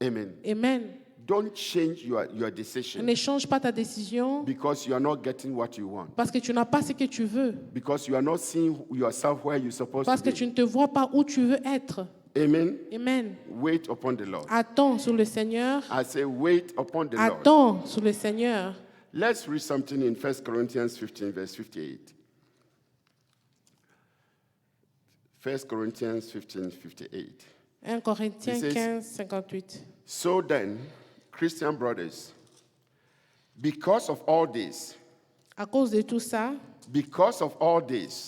Amen. Amen. Don't change your decision Ne change pas ta décision because you are not getting what you want. parce que tu n'as pas ce que tu veux. Because you are not seeing yourself where you're supposed Parce to que tu be. ne te vois pas où tu veux être. Amen. Amen. Wait upon the Lord. Attends sur le Seigneur. I say, wait upon the Lord. Attends sur le Seigneur. Let's read something in 1 Corinthians 15, verse 58. 1 Corinthians 15, 58. 1 Corinthiens It says- 15, 58. So then, Christian brothers, because of all this, À cause de tout ça,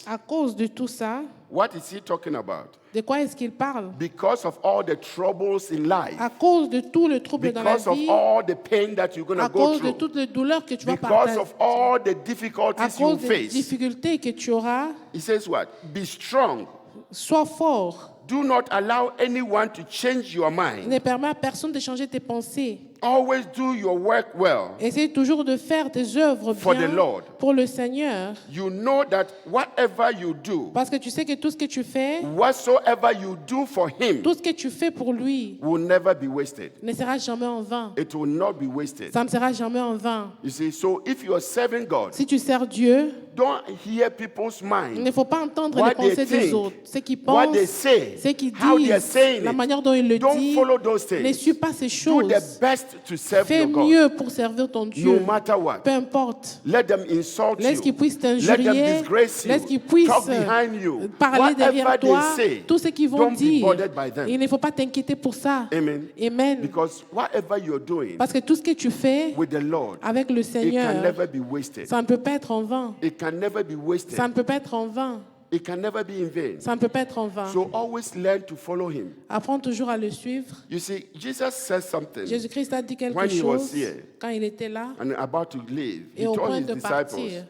à cause de tout ça, what is he talking about? de quoi est-ce qu'il parle? Because of all the troubles in life, À cause de tout le trouble dans la because of vie, all the pain that you're going à to go cause de through, toutes les douleurs que tu vas because partager, of all the à difficulties you cause des face, difficultés que tu auras, he says what? Be strong. sois fort. Do not allow anyone to change your mind. Ne permets à personne de changer tes pensées. Always do your work well. Essaye toujours de faire tes œuvres For bien the Lord. pour le Seigneur. You know that whatever you do, Parce que tu sais que tout ce que tu fais, whatsoever you do for him, tout ce que tu fais pour lui will never be wasted. ne sera jamais en vain. It will not be wasted. Ça ne sera jamais en vain. You see, so if you are serving God, Si tu sers Dieu, don't hear people's il mind, ne faut pas entendre what les they pensées des think, autres. Ce qu'ils what pensent, they say, ce qu'ils how they are disent, saying la it. manière dont ils le Don't disent. follow those Ne things. suis pas ces Do choses. the best to serve Fais your God. mieux pour servir ton No Dieu. matter what. Peu importe. Let them insult Laisse you. qu'ils puissent Let them t'injurier. disgrace you. Laisse qu'ils puissent Talk behind you. parler Whatever derrière they toi. say, Tout ce qu'ils vont don't be dire. bothered by them. Il ne faut pas t'inquiéter pour ça. Amen. Amen. Because whatever you're doing Parce que tout ce que tu fais with the Lord, avec le it can Seigneur, never be wasted. ça ne peut pas être en vain. It can never be wasted. Ça ne peut pas être en vain. It can never be in vain. Ça ne peut pas être en vain. So always learn to follow him. Apprends toujours à le suivre. You see, Jesus said something Jésus-Christ a dit quelque when he was chose here quand il était là and about to leave. He et au told point his de disciples, partir. he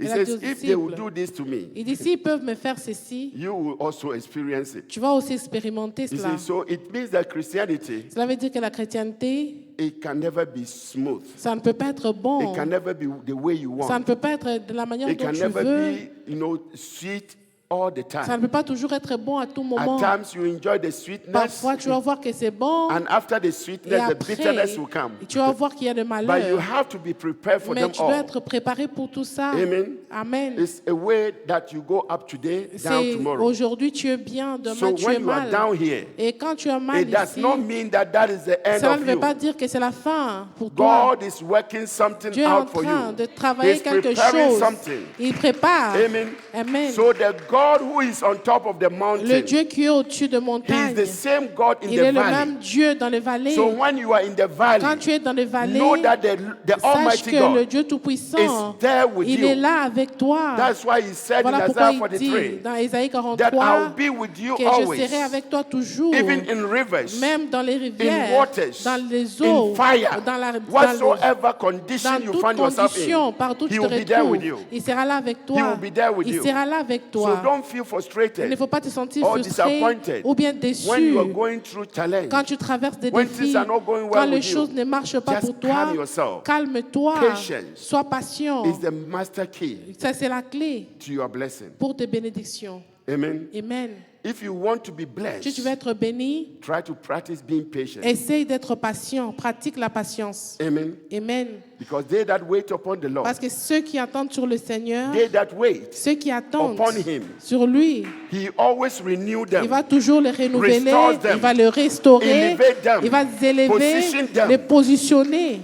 Il a dit says, aux if they will disciples, do this to me, il dit, s'ils peuvent me faire ceci, you will also experience it. tu vas aussi expérimenter You cela. see, so it means that Christianity, Cela veut dire que la chrétienté, it can never be smooth. ça ne peut pas être bon. It can never be the way you Ça want. ne peut pas être de la manière It dont can tu never veux. be, sweet all the Ça ne time. peut pas toujours être bon à tout At moment. times you enjoy the sweetness, Parfois, tu vas voir que c'est bon. and after the Et sweetness, the après, bitterness will come. tu vas voir qu'il y a le But you malheur. have to be prepared for Mais them tu dois all. être préparé pour tout ça. Amen. Amen. It's a way that you go up today, down C'est tomorrow. aujourd'hui tu es bien, So demain tu es when you are mal. down here, Et quand tu es mal it does ici, not mean that that is the end cela of ne veut you. pas dire que c'est la fin pour toi. God is working something Dieu est en out for train you. de travailler He's quelque preparing chose. something. Il prépare. Amen. Amen. So the God who is on top of the Le mountain, Dieu qui est au-dessus de He is montagne, the same God in il the est le valley. même Dieu dans les vallées. So when you are in the Quand valley, tu es dans les vallées, know that the sache Almighty que le God Dieu is Tout-Puissant, there with il est you. là avec toi. That's why He said Voilà in pourquoi Isaiah il dit 43 dans Ésaïe that I'll 43 be with you que je always, serai avec toi toujours, even in rivers, même dans les in rivières, waters, dans les in eaux, fire, dans whatsoever condition dans you toute find yourself condition, in, partout où He tu te will be there with retrouves, you. il sera là avec He toi. will be there with Il you. sera là avec So toi. don't feel Il ne frustrated faut pas te sentir or frustré disappointed ou bien when déçu you are going through challenge. quand tu traverses des When défis, things are not going well quand les with you. choses ne marchent pas Just pour toi. calm yourself. Calme-toi, Patience sois patient. Is the master key Ça, c'est la clé to your blessing. pour tes bénédictions. Amen. Amen. If you want to be Si tu veux blessed, être béni, try to practice being patient. essaye d'être patient. Pratique la patience. Amen. Amen. Because they that wait upon the Lord, Parce que ceux qui attendent sur le Seigneur, they that wait, ceux qui attendent upon him, sur lui, He always renew them. il va toujours les renouveler, Restores them. il va les restaurer, Elevate them. il va les élever, Position them. les positionner.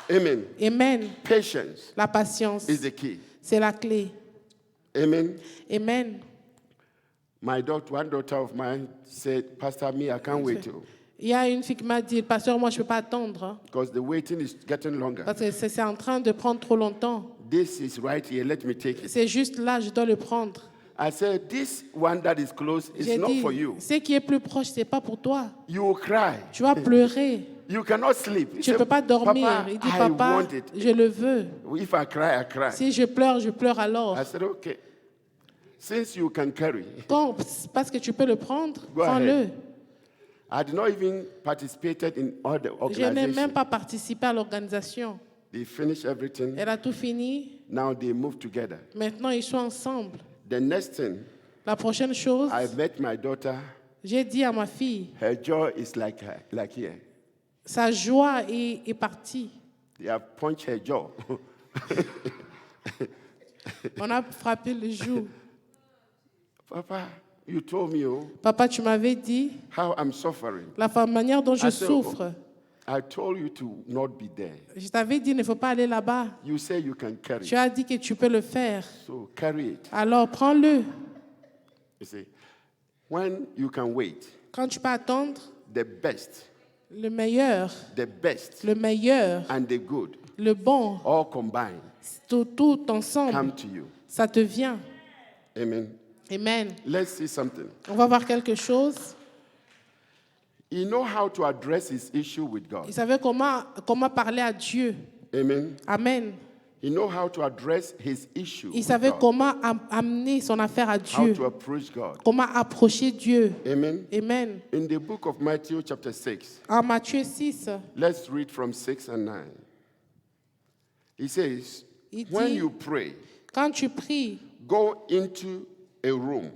Amen. Amen. Patience La patience, is the key. c'est la clé. Amen. Amen. One daughter of mine said, Pastor, me, I can't wait to, Il y a une fille qui m'a dit, pasteur, moi je ne peux pas attendre hein, because the waiting is getting longer. parce que c'est en train de prendre trop longtemps. This is right here. Let me take it. C'est juste là, je dois le prendre. I said, this one that is close is J'ai not dit, for you. ce qui est plus proche, ce n'est pas pour toi. You will cry. Tu vas pleurer. You cannot sleep. He Tu ne said, peux pas dormir. Papa, Il dit, I papa, want it. je le veux. If I cry, I cry. Si je pleure alors. I said, okay. Since you can carry, Parce que tu peux le prendre, Go prends-le. ahead. I did not even participated in all the Je n'ai même organization. pas participé à l'organisation. They finished everything. Elle a tout fini. Now they move together. Maintenant, ils sont ensemble. The next thing, La prochaine chose, I met my daughter. j'ai dit à ma fille, Her joy is like here. sa joie est partie. They have punched her jaw. On a frappé le joue. Papa, you told me Papa, tu m'avais dit how I'm suffering. la manière dont je I said, souffre. I told you to not be there. Je t'avais dit, il ne faut pas aller là-bas. You say you can carry. Tu as dit que tu peux le faire. So carry it. Alors, prends-le. You see, when you can wait, Quand tu peux attendre, the best, le meilleur, and the good, le bon, all combined, tout ensemble, come to you. ça te vient. Amen. Amen. Let's see something. On va voir quelque chose. He know how to address his issue with God. Il savait comment parler à Dieu. Amen. Amen. He know how to address his issue Il with savait God. comment amener son affaire à How Dieu. to approach God. Comment approcher Dieu. Amen. Amen. In the book of Matthew chapter 6, En Matthieu 6, let's read from 6 and 9. He says, Il when dit- you pray, quand tu pries, go into a room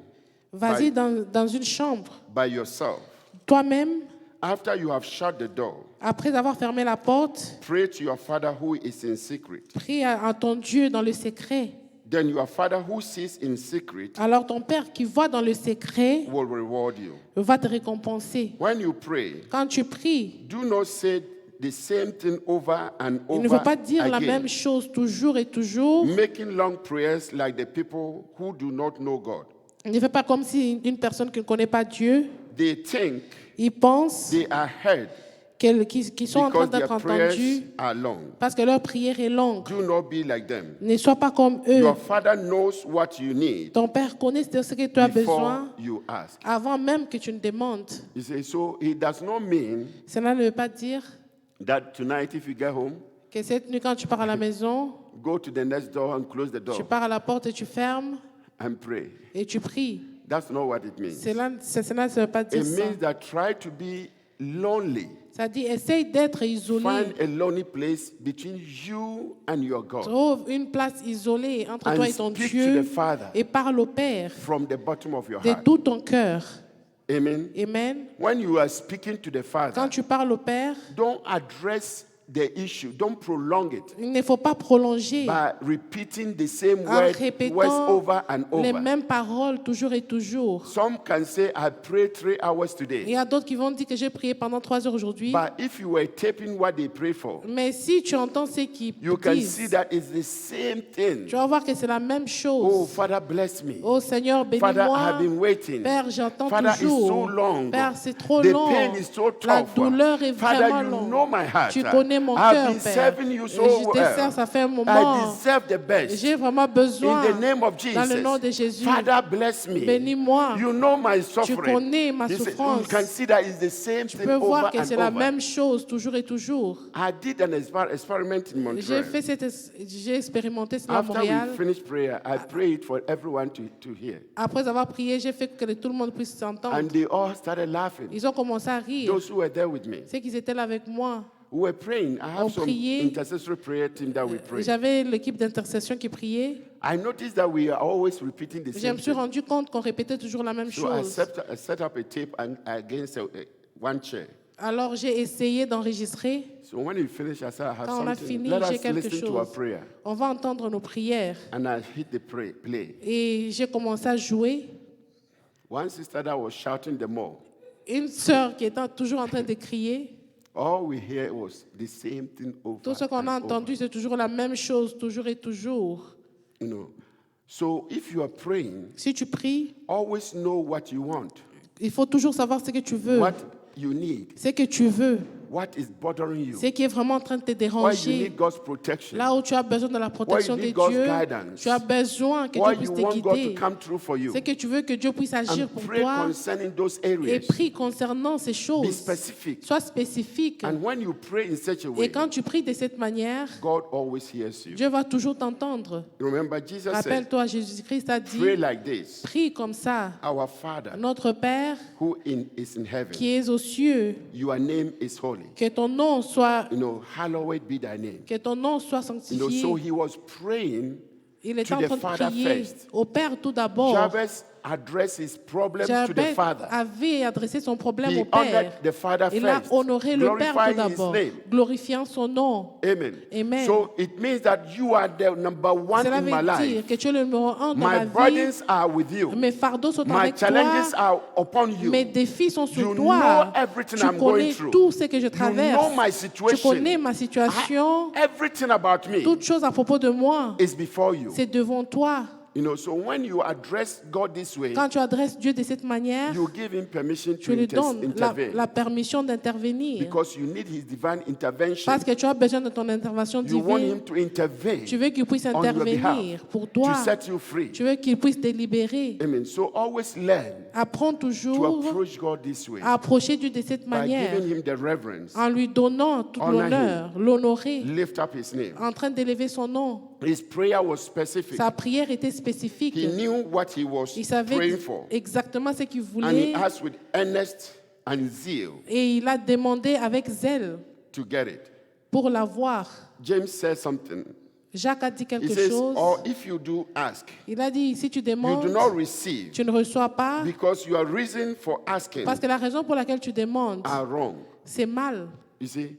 vas-y dans une chambre, by yourself. toi-même, After you have shut the door, après avoir fermé la porte, pray to your Father who is in secret. prie à ton Dieu dans le secret. Then your Father who sees in secret Alors ton Père qui voit dans le secret will reward you. va te récompenser. When you pray, Quand tu pries, do not say the same thing over and il ne over faut pas dire la again, même chose toujours et toujours. making long prayers like the people who do not know God. Ne fais pas comme si une personne qui ne connaît pas Dieu, They think ils pensent they are heard qu'ils sont en train because their d'être prayers entendus are long. parce que leur prière est longue. Do not be like them. Ne sois pas comme eux. Your Father knows what you need Ton Père connaît ce que tu as before besoin you ask. avant même que tu ne demandes. You say, so it does not mean Cela ne veut pas dire that tonight if you get home, que cette nuit, quand tu pars à la maison, go to the next door and close the tu door pars à la porte et tu fermes and pray. et tu pries. That's not what it means. Cela ne veut pas dire It ça. means that try to be lonely. Ça dit, essaye d'être isolé. Find a lonely place between you and your God Trouve une place isolée entre and toi et ton speak to Dieu the Father et parle au Père from the bottom of your de heart. tout ton cœur. Amen. Amen. When you are speaking to the Quand Father, tu parles au Père, don't address the issue, don't prolong it il ne faut pas prolonger by repeating the same en words répétant over and les over. mêmes paroles toujours et toujours. Some can say, I prayed 3 hours Il today. y a d'autres qui vont dire que j'ai prié pendant 3 heures aujourd'hui. But if you were taping what they pray for, Mais si tu entends ce qu'ils you can see disent, that it's the same thing. tu vas voir que c'est la même Oh, chose. Father, bless me. Oh Seigneur, Father, I have bénis-moi. been waiting. Père, j'entends Father, it's so toujours. long. Père, c'est trop The long. pain is so La tough. douleur est Father, vraiment you longue. know my heart. Tu connais mon I've cœur, been Père. serving you Et so je te well. sers, ça fait un I moment. deserve the best. J'ai vraiment besoin. In the name of Dans le nom de Jesus. Jésus. Father, bless me. Bénis-moi. You know my Tu suffering. connais ma You souffrance. can see that it's the same Tu thing peux voir over que and c'est la over. même chose toujours et toujours. I did an experiment in Montreal. J'ai expérimenté cela à After Montréal. we finished prayer, I prayed for everyone to hear. Après avoir prié, j'ai fait que tout le monde puisse s'entendre. And they all started laughing. Ils ont commencé à rire. Those who were there with me. C'est qu'ils étaient là avec moi. We were praying. I have On some priait. intercessory prayer team that we pray. J'avais l'équipe d'intercession qui priait. I noticed that we are always repeating the Je same me suis thing. rendu compte qu'on répétait toujours la même So I chose. set up a tape against one chair. Alors j'ai essayé d'enregistrer. So when you finish, I said, I have Quand on a something. fini, Let j'ai us quelque listen to our chose. prayer. On va entendre nos prières. And I hit the play. Et j'ai commencé à jouer. One sister that was shouting the more. Une sœur qui était toujours en train de crier. All we hear was the same thing over Tout ce qu'on a and over. entendu, c'est toujours la même chose, toujours et toujours. You know. So if you are praying, Si tu pries, always know what you want, il faut toujours savoir ce que tu veux, what you need. ce que tu veux. what is bothering you, ce qui est vraiment en train de te why you déranger, need God's protection, là où tu as besoin de la protection you de need God's Dieu, guidance, tu as besoin que why Dieu puisse you te want God to guider, come through for you, c'est que tu veux que Dieu puisse agir and pour pray toi concerning those et areas. prie concernant ces Be choses. specific. Sois spécifique. And when you pray in such a Et way, quand tu pries de cette manière, God always hears you. Dieu va toujours t'entendre. Remember, Jesus said, Rappelle-toi, Jésus-Christ a dit, pray like this. prie comme ça. Our Father, Notre Père who is in heaven, qui es aux cieux, your name is holy. que ton nom soit, Hallowed be thy name. que ton nom soit sanctifié. So he was praying. Il était to en the train de Father prier first. au Père tout d'abord. Jabez addressed his problem to the Jabez Father. avait adressé son problème He au Père. honored the Father Il a first, honoré le Père tout glorifying his d'abord, name. glorifiant son nom. Amen. Amen. So it means that you are the number one Cela in my veut dire life. que tu es le numéro un dans My ma vie. burdens are with you. Mes fardeaux sont My avec toi. challenges are upon you. Mes défis sont sur You toi. know everything Tu I'm going connais through. tout ce que je You traverse. know my Tu situation. connais ma situation. Everything about me Toute chose à propos de moi, is before you. c'est devant toi. So when you address God this way, Quand tu adresses Dieu de cette manière, you give him permission tu to lui donnes intervene. la permission d'intervenir. Because you need his divine intervention. Parce que tu as besoin de ton intervention You want him divine. to intervene Tu veux qu'il puisse on your intervenir behalf pour toi. to set you free. Tu veux qu'il puisse te libérer. Amen. So always learn Apprends to toujours approach God this way à approcher Dieu de cette by manière, giving him the reverence. en lui donnant tout Honor l'honneur, l'honorer, Lift up his name. en train d'élever son nom. His prayer was specific. Sa prière était spécifique. He knew what he was Il savait praying for. exactement ce qu'il And he voulait asked with earnest and zeal et il a demandé avec zèle to get it. pour l'avoir. James said something. Jacques a dit He quelque says, chose. or if you do ask, Il a dit, si tu you demandes, do not receive tu ne reçois pas because your reason for asking parce que la raison pour laquelle tu demandes, are wrong. c'est mal. You see,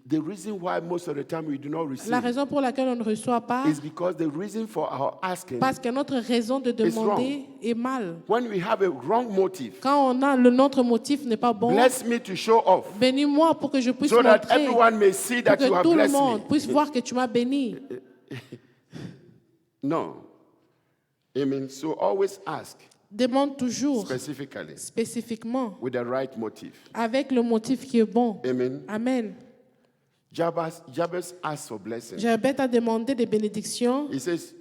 the reason why most of the time we do not receive La raison pour laquelle on ne reçoit pas, is because the reason for our asking, parce que notre raison de demander est mal. when we have a wrong motive, Quand on a notre motif n'est pas bon, bless me to show off bénis-moi pour que je puisse so that montrer, everyone may see pour that you que have tout le blessed monde me. puisse voir que tu m'as béni. No. Amen. So always ask Demande toujours, specifically spécifiquement, with the right motive. avec le motif qui est bon. Amen. Amen. Jabez asked for blessing. Jabez a demandé des bénédictions. He says,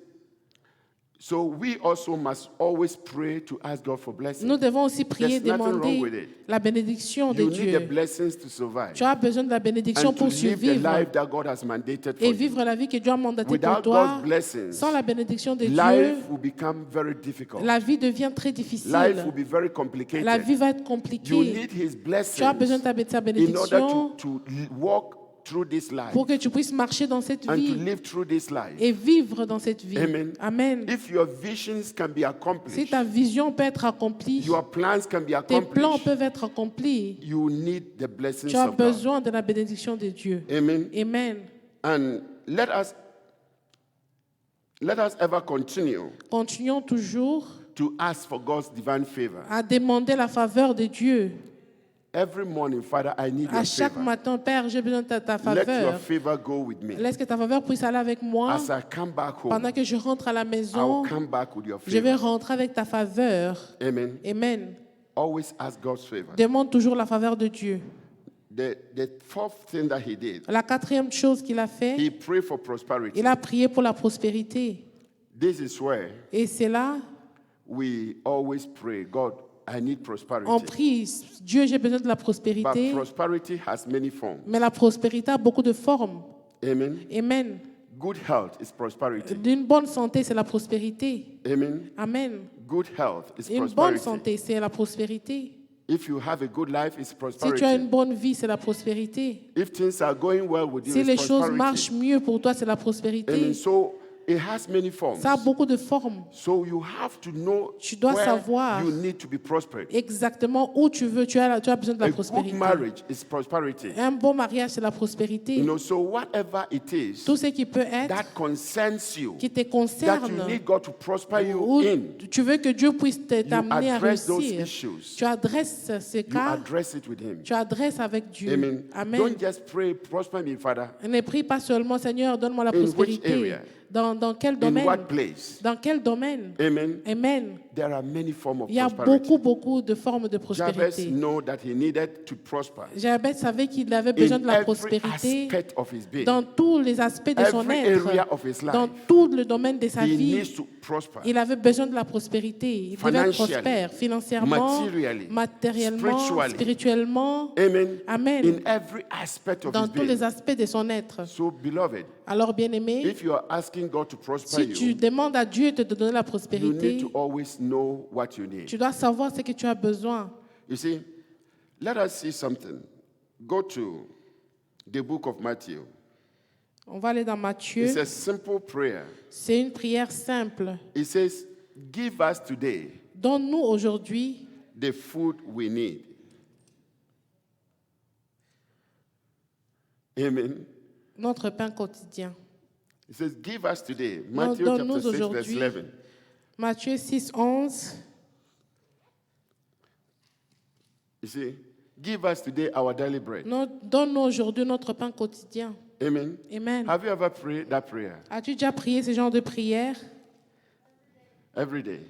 so we also must always pray to ask God for blessing. Nous devons aussi prier, There's nothing wrong with demander it. la bénédiction de You need the Dieu. blessings to survive Tu as besoin de la bénédiction and to pour live the survivre life that God has mandated for et you. vivre la vie que Dieu a mandatée pour Without toi. God's blessings, Sans la bénédiction de Dieu, life will become very difficult. la vie devient très difficile. Life will be very La complicated. vie va être You compliquée. need His Tu as besoin blessings de sa in order bénédiction to walk through this life pour que tu puisses marcher dans cette and to vie live through this life. et vivre dans cette vie. Amen. Amen. If your visions can be Si accomplished, ta vision peut être accomplie, your plans can be tes plans accomplished, peuvent être accomplis, you need the blessings tu as of God. besoin de la bénédiction de Dieu. Amen. Amen. And let us ever continue Continuons toujours to ask for God's divine favor. à demander la faveur de Dieu. Every morning, Father, I need your À chaque favor. matin, Père, j'ai besoin de ta Let your faveur. favor go with me. Laisse que ta faveur puisse aller avec moi. As I come back home, Pendant que je rentre à la I maison, will come back with your je vais favor. rentrer avec ta faveur. Amen. Amen. Always ask God's favor. Demande toujours la faveur de Dieu. The fourth thing that he did, La quatrième chose qu'il a fait, he prayed for prosperity. il a prié pour la prospérité. This is where Et c'est là, we always pray, God, I need on prosperity. prie, Dieu, j'ai besoin de la But prospérité. prosperity has many forms. Mais la prospérité a beaucoup de formes. Amen. Amen. Good health is prosperity. D'une bonne santé, c'est la prospérité. Amen. Amen. Good health is Une bonne prosperity. santé, c'est la prospérité. If you have a good life, it's Si tu as prosperity. une bonne vie, c'est la prospérité. If things are going well with you, Si les it's choses marchent prosperity. mieux pour toi, c'est la Amen. prospérité. So it has many forms. Ça a beaucoup de formes. So you have to know Tu dois where savoir you need to be prospered. Exactement où tu veux, tu as besoin de la A good prospérité. marriage is prosperity. Un bon mariage, c'est la prospérité. So whatever it is Tout ce qui peut être, that concerns you, qui te that concerne, you need God to prosper you où in, tu veux que Dieu puisse t'amener à address those réussir. issues. Tu adresses ces You cas, address it with Him. tu adresses avec Dieu. Amen. Amen. Don't just pray, prosper me, Father. Ne prie pas seulement, Seigneur, donne-moi la In which prospérité. area? Dans quel In domaine? what place? Dans quel domaine? Amen. Amen. There are many forms of Il y a prosperity. beaucoup de formes de Jabez prospérité. knew that he needed to prosper Jabez savait qu'il avait besoin in de la every prospérité aspect of his being. dans tous les aspects de son Every être, area of his life. dans tout le domaine de sa He vie. needs to prosper. Il avait besoin de la prospérité. Il devait être Financially, prospère financièrement, materially, matériellement, spiritually. spirituellement. Amen. Amen. In every aspect of Dans his tous les being. aspects de son être. So, beloved, Alors, bien-aimé, if you are asking God to prosper si tu you, demandes à Dieu de te donner la you need prospérité, to always know what you need. tu dois savoir ce que tu as besoin. You see, let us see something. Go to the book of Matthew. On va aller dans Matthieu. It's a simple prayer. C'est une prière simple. It says, give us today Donne-nous aujourd'hui the food we need. Amen. notre pain quotidien. It says, give us today. Matthew chapter Donne-nous 6, verse aujourd'hui. 11. Matthieu 6, 11. You see, give us today our daily bread. Donne-nous aujourd'hui notre pain quotidien. Amen. Amen. Have you ever prayed that prayer As-tu déjà prié ce genre de prière? every day?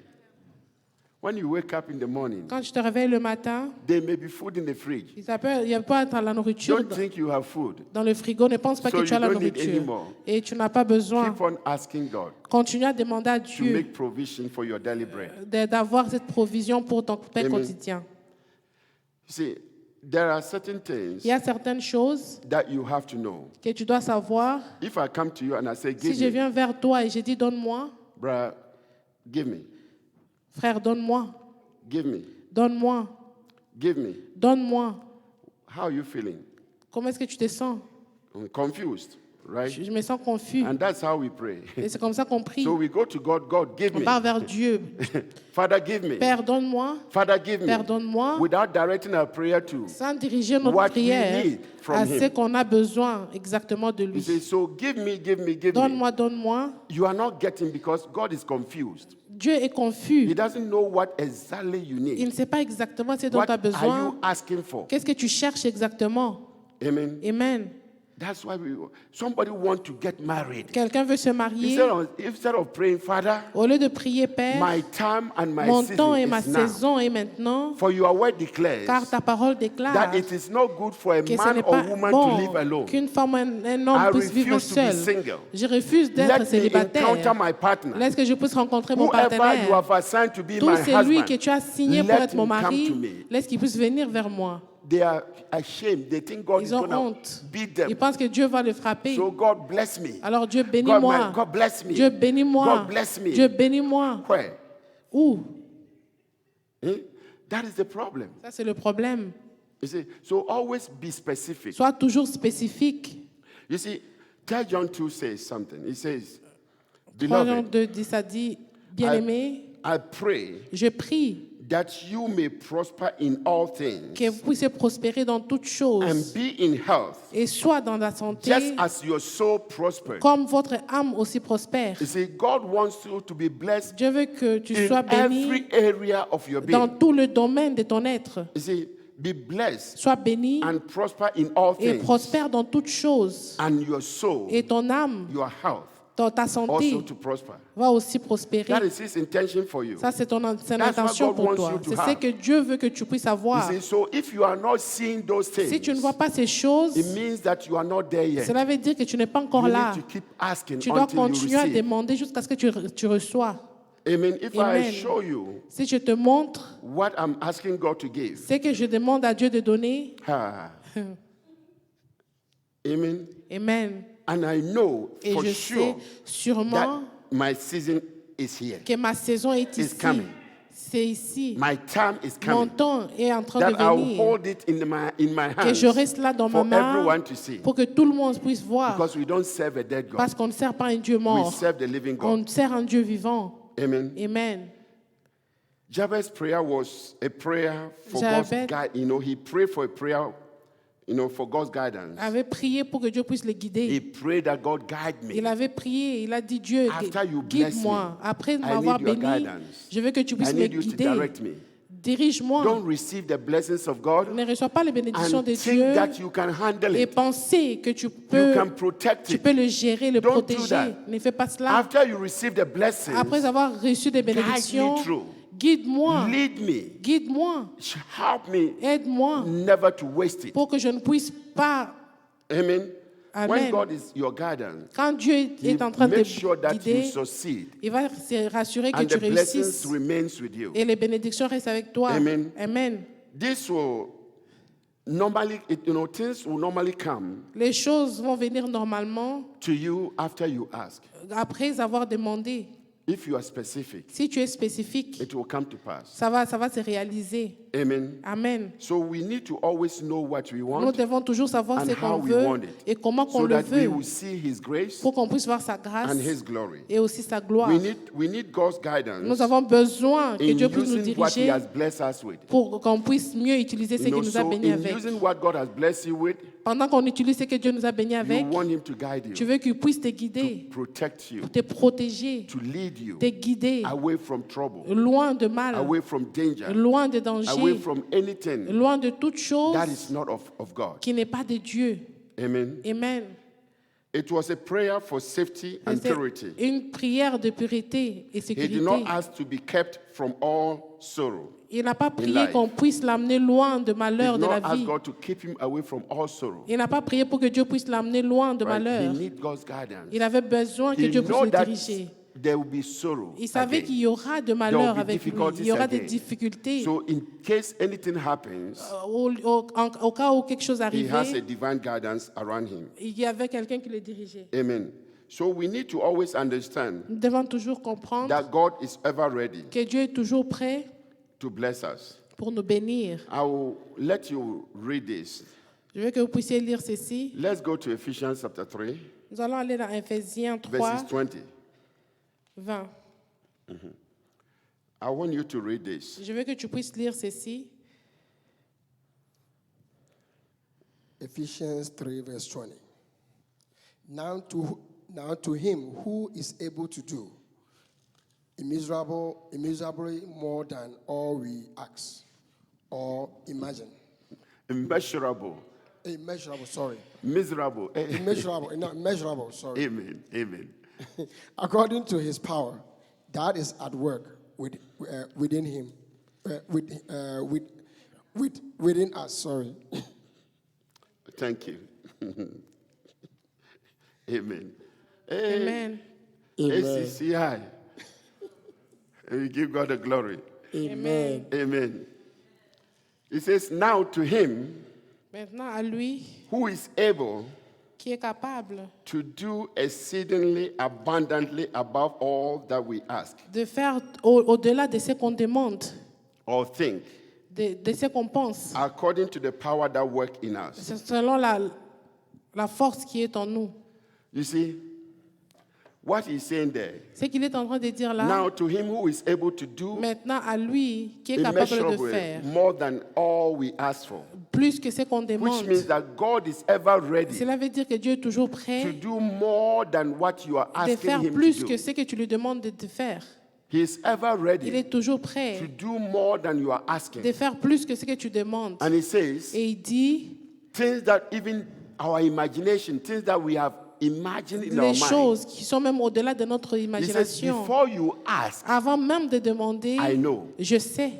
When you wake up in the morning, Quand tu te réveilles le matin, there may be food in the fridge. il n'y a pas la nourriture Don't think you have food. dans le frigo. Ne pense pas So que tu as you la don't need nourriture. anymore. Et tu n'as pas besoin. Keep on asking God Continue à demander à to Dieu make provision for your daily bread. d'avoir cette provision pour ton pain Amen. quotidien. You see, there are certain things Il y a certaines choses that you have to know. que tu dois savoir. If I come to you and I say, Si give je me, viens vers toi et je dis donne-moi, bruh, give me, frère, donne-moi, give me, donne-moi, give me. donne-moi. How are you feeling? Comment est-ce que tu te sens? I'm confused, right? Je me sens confus. And that's how we pray. Et c'est comme ça qu'on prie. So we go to God, God, give On me. part vers Dieu. Father, give me. Père, donne-moi. Father, give me. Père, donne-moi. Without directing our prayer to. Sans diriger notre What we prière need from à him. ce qu'on a besoin exactement de You lui. say, so give me, give me, give me. Donne-moi, donne-moi. You are not getting because God is confused. Dieu est He confus. doesn't know what exactly you Il need. ne sait pas exactement ce dont What tu as are besoin. you asking for? Qu'est-ce que tu cherches exactement? Amen. Amen. That's why somebody want to get married. Quelqu'un veut se marier. Instead of praying, Father, Au lieu de prier, Père, my time and my mon season temps et ma is now. saison est maintenant, For your word declares car ta parole déclare that it is not good for a que ce man n'est or pas woman to live bon alone. qu'une femme ou un I homme puisse vivre refuse to be seul. single. Je refuse d'être Let me encounter célibataire. my partner. Laisse que je puisse rencontrer mon Whoever you partenaire. have assigned to be Tout my celui husband, que tu as signé pour let être mon him come to mari, me. laisse qu'il puisse venir vers moi. They are ashamed. They think God is Ils ont going to honte. beat them. Ils pensent que Dieu va le frapper. So God bless me. Alors Dieu God, bénis-moi. God bless me. Dieu bénis-moi. God bless me. Dieu bénis-moi. Where? Où? That is the problem. Ça, c'est le problème. You see, so always be specific. Sois toujours spécifique. You see, 3 John 2 says something. It says, 3 Jean Beloved, 2, 10, ça dit, bien-aimé, I pray je prie that you may prosper in all things que vous puissiez prospérer dans toutes choses and be in health, et soit dans la santé just as your soul prospers. comme votre âme aussi prospère. You see, God wants you to be blessed Dieu veut que tu in sois béni every area of your dans being. tout le domaine de ton être. You see, be blessed Sois béni and prosper in all et things, prospère dans toutes choses. and your soul, Et ton âme, your health, ta santé also to prosper. va aussi prospérer. That is His intention for you. Ça, c'est son That's intention what God pour wants toi. you to C'est ce have. que Dieu veut que tu puisses You avoir. see, so if you are not seeing those Si tu ne things, vois pas ces choses, it means that you are not there yet. cela veut dire que tu n'es pas encore You là. need to keep asking Tu dois until you continuer à receive. demander jusqu'à ce que tu reçois. Amen. If Amen. I show you Si je te montre what I'm asking God to give, ce que je demande à Dieu de donner, ah, amen. Amen. And I know Et for je sure sais sûrement that my season is here. que ma saison est It's ici. coming. C'est ici. My time is Mon coming. temps est en train de That I'll venir. hold it in my Que hands je reste là dans ma for main everyone to see. pour que tout le monde puisse voir. Because we don't serve a dead God. Parce qu'on ne sert pas un Dieu We mort. serve the living God. On sert un Dieu vivant. Amen. Amen. Jabez's prayer was a prayer for God's Jabez- guide. He prayed for a prayer, for God's guidance. Avait prié pour que Dieu puisse le He guider. prayed that God guide me. Il avait prié, il a dit Dieu, After you bless guide-moi. me, Après I m'avoir need your béni, guidance. je veux que tu I puisses me need you to guider. direct me. Dirige-moi. Don't receive the blessings of God Ne reçois pas les bénédictions and de think Dieu that you can handle et it. penser que tu You peux can protect it. le gérer, le Don't do protéger. that. Ne fais pas cela. After you receive the blessings, Après avoir reçu des bénédictions, through. guide-moi. lead me, Guide-moi. help me Aide-moi never to waste it. pour que je ne puisse pas. Amen. When Amen. God is your guidance, Quand Dieu He est en train de makes te sure that you guider, succeed il va se rassurer que and tu the blessings réussisses remains with you. et les bénédictions restent avec toi. Amen. Amen. This will normally, things will normally come Les choses vont venir normalement to you after you ask. après avoir demandé. If you are specific, Si tu es spécifique, it will come to pass. ça va se réaliser. Amen. Amen. So we need to always know what we Nous want devons toujours savoir and ce how qu'on we veut want it, et comment qu'on so le that we veut will see His grace pour qu'on puisse voir sa grâce and His glory. et aussi sa gloire. We need God's guidance Nous avons besoin que in Dieu puisse nous using what He diriger has blessed us with. pour qu'on puisse mieux utiliser ce qu'il nous a So bénis in avec. using what God has blessed you with, Pendant qu'on utilise ce que Dieu nous a bénis you avec, want Him to guide tu you, veux qu'il puisse te guider, protect you, te protéger, to lead you te guider, away from trouble, loin de mal, away from danger, loin de away danger, from anything loin de toute chose that is not of God. qui n'est pas de Dieu. Amen. Amen. It was a prayer for safety and C'est purity. une prière de pureté et He sécurité. did not ask to be kept from all sorrow. Il n'a pas prié life. qu'on puisse l'amener loin de He malheur did de la not ask vie. God to keep him away from all sorrow. Il n'a pas prié pour que Dieu puisse l'amener loin de Right? He malheur. needs God's guidance. Il avait besoin que He Dieu puisse know le that diriger. there will be sorrow. Il savait again. qu'il y aura de There malheur will be avec lui. difficulties Il y aura des again. difficultés. So in case anything happens, Au cas où quelque chose he has a arrivait, divine guidance around him. il y avait quelqu'un qui le dirigeait. Amen. So we need to always understand Nous devons toujours comprendre that God is ever ready que Dieu est toujours prêt to bless us. pour nous bénir. I will let you read this. Je veux que vous puissiez lire ceci. Let's go to Ephesians chapter 3, Nous allons aller dans Ephésiens 3, verses 20. 20. I want you to read this. Je veux que tu puisses lire ceci. Ephesians 3, verse 20. Now to him who is able to do immeasurably more than all we ask or imagine. Immeasurable, Immeasurable, sorry. miserable. Immeasurable, sorry. Amen. Amen. According to his power, that is at work within him, within us, sorry. Thank you. Amen. Amen. ACCI. We give God the glory. Amen. Amen. It says, now to him Maintenant, à lui who is able qui est capable to do exceedingly abundantly above all that we ask de faire au-delà de ce qu'on demande, or think, de ce qu'on pense, according to the power that works in us. c'est selon la force qui est en nous. You see, what he's saying there. Ce qu'il est en train de dire là, Now to him who is able to do maintenant à lui qui est capable de immeasurably faire more than all we ask for, plus que ce qu'on which demande. means that God is ever ready Cela veut dire que Dieu est toujours to prêt do more than what you are de asking faire him plus to que do. ce que tu lui demandes de faire. He is ever Il ready est toujours to prêt do more than you are asking. de faire plus que ce que tu demandes. And he says, Et il dit things that even our imagination, things that we have imagined in our les mind. choses qui sont même au-delà de notre He says, imagination. before you ask, Avant même de demander, I know. je sais.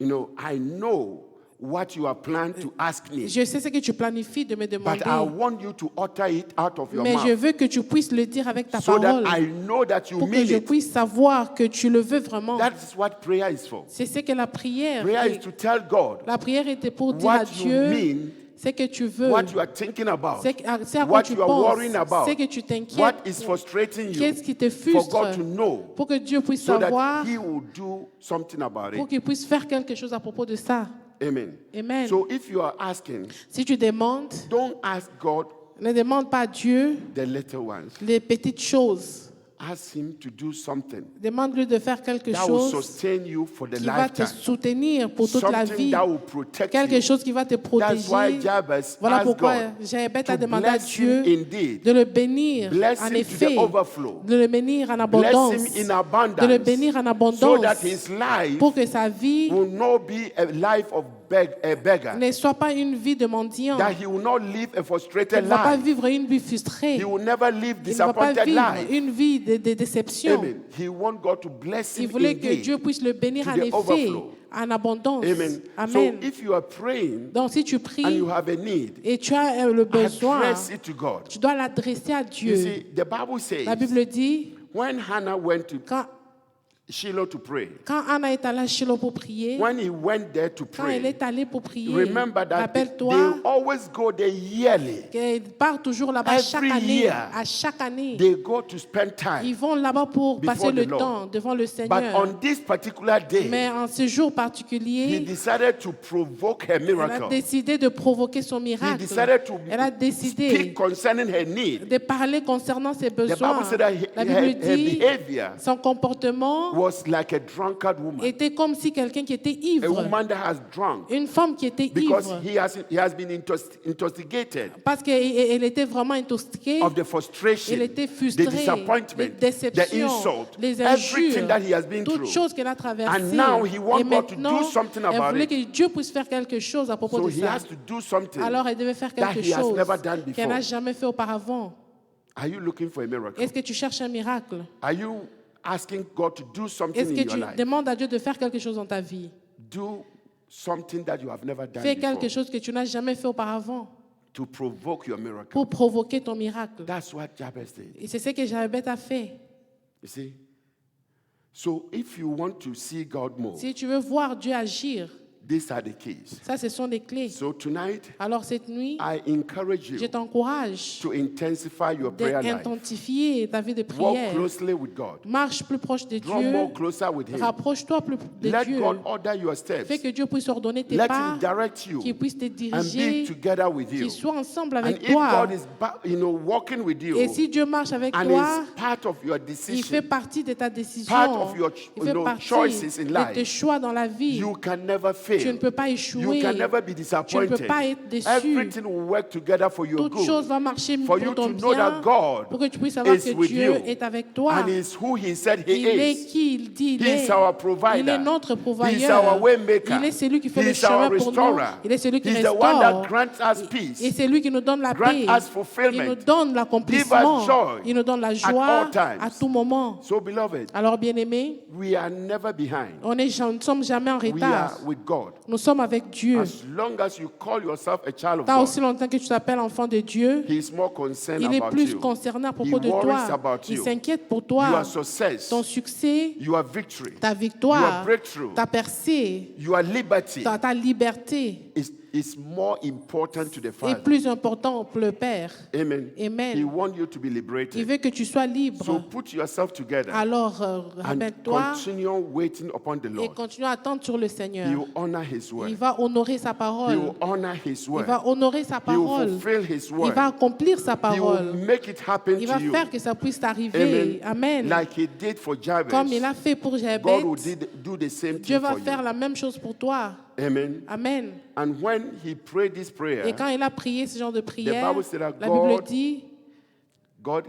I know what you are planning to ask me. Je sais ce que tu planifies de me But I demander. want you to utter it out of your Mais je mouth veux que tu puisses le dire avec ta so that parole I know that you pour que mean je it. puisse savoir que tu le veux vraiment. That is what prayer is for. C'est ce que la prière Prayer is est. to tell God La prière était pour dire à what you Dieu mean, ce que tu veux, what you are thinking about, c'est à quoi what tu you are penses, worrying about, ce que tu t'inquiètes, what is frustrating you, qu'est-ce qui te for frustre, God to know, pour que Dieu puisse so savoir, that He will do something about pour it. qu'il puisse faire quelque chose à propos de ça. Amen. Amen. So if you are asking, Si tu demandes, don't ask God ne demande pas à Dieu the little ones. les petites choses. ask him to do something Demande-lui de faire quelque that will chose sustain you for the qui va te lifetime. soutenir pour toute la Something vie. that will protect Quelque you. chose qui va te That's why protéger. Jabez Voilà asked pourquoi God Jabez a to demandé à bless him Dieu indeed. de le bénir, Bless en him to effet, the overflow. de le bénir en Bless abondance, him in de le abundance. bénir en So abondance, that his life pour que sa vie will not be a life of a beggar. ne soit pas une vie de mendiant. That he will not live a Il frustrated ne va pas life. vivre une vie frustrée. He will never live Il ne va pas disappointed vivre life. une vie de déception. Amen. He want God to bless Il him voulait que indeed. Dieu puisse le bénir to en the effet, overflow. en abondance. Amen. Amen. So if you are praying Donc si tu and pries you have a need, et tu as le besoin, address it to God. tu dois l'adresser à You Dieu. see, the Bible La says Bible dit, when Hannah went to quand Shiloh to pray, Anna est allée à Shiloh pour prier, when he went there to quand elle pray, est allée pour prier, remember that they rappelle-toi always go there yearly. qu'elle part toujours là-bas chaque Every année. year, À chaque année, They go to spend ils time. vont là-bas pour before passer le the Lord. temps devant le But Seigneur. on this particular Mais day, en ce jour he particulier, decided to provoke her elle a miracle. décidé de provoquer son He miracle. decided to Elle a speak décidé concerning her need. de parler concernant ses The besoins. Bible said that La her Bible dit, behavior son comportement was like a drunkard woman. était comme si quelqu'un qui était A ivre. woman that has drunk Une femme qui était because ivre. he has been intoxicated Parce qu'elle était vraiment intoxiquée. of the frustration, Elle était the frustrée, les disappointment, the déceptions, insult, les everything injures, that he has been toutes through. choses qu'elle a traversées. And now he wants Et God to do maintenant, something elle about voulait it. que Dieu puisse faire quelque chose à propos So de he ça. has to do something Alors elle devait faire that quelque he has chose never done qu'elle before. n'a jamais fait auparavant. Are you looking for a miracle? Est-ce que tu cherches un miracle? Are you asking God to do something Est-ce in que your tu life? demandes à Dieu de faire quelque chose dans ta vie? Do something that you have never done Fais before quelque chose que tu n'as jamais fait auparavant to provoke your miracle. pour provoquer ton miracle. That's what Jabez did. Et c'est ce que Jabez a fait. You see? So if you want to see God move, Si tu veux voir Dieu agir, these are the keys. ça, ce sont les clés. So tonight, Alors cette nuit, I encourage je you t'encourage to intensify your prayer life. d'intensifier ta vie de Walk prière. closely with God. Marche plus proche de Draw Dieu. more closer with Him. Rapproche-toi plus de Let Dieu. God order your steps. Fais que Dieu puisse ordonner tes Let pas, Him direct you qu'il puisse te and be diriger, together with you. qu'il soit ensemble And avec if toi. God is walking with you Et si Dieu marche avec and toi, is part of your il decision, fait partie de ta décision. part of your Il fait partie choices in de life, tes choix dans la vie. you can never Tu ne fail. peux pas You échouer. can never be Tu ne disappointed. peux pas être déçu. Everything will work together for your Toute chose good. va marcher For you pour to ton know that bien, God pour que tu puisses savoir is que with Dieu you est avec toi. and is who He said He Il est is. qui il dit il He est. is our provider. Il est notre He is pourvoyeur. our way maker. Il est celui qui fait He le is our chemin pour nous. restorer. Il est celui qui He is the one that restaure. grants us Et peace. c'est lui qui nous donne la Grant paix. us fulfillment. Il nous donne l'accomplissement. Give us joy Il nous donne la at joie all times. à tout moment. So, beloved, Alors, bien-aimés, we are never behind. nous ne sommes jamais en We retard. are with God. Nous sommes avec Dieu. As long as you call yourself a child of Tant God, aussi longtemps que tu t'appelles enfant de Dieu, He is more concerned il est about plus you. concerné à He propos de worries toi. about Il you. s'inquiète pour toi. Your success, Ton succès, your victory, ta your victoire, breakthrough, ta percée, your liberty ta liberté is more important to the est Father. plus important pour le Père. Amen. Amen. He wants you to be Il liberated. veut que tu sois libre. So put yourself together Alors, and rappelle-toi continue waiting upon the et Lord. continue à attendre sur le He Seigneur. will honor His Il word. va honorer sa He parole. will honor His Il word. va honorer sa He will parole. fulfill His Il word. va accomplir sa He will parole. make it happen Il va to you. faire que ça puisse t'arriver. Amen. Like He did for Jabez. Comme il a fait pour God Jabez, will do the same Dieu thing va for faire you. la même chose pour toi. Amen. Amen. And when he prayed this prayer, Et quand il a prié ce genre de prière, Bible said that la Bible God- dit, God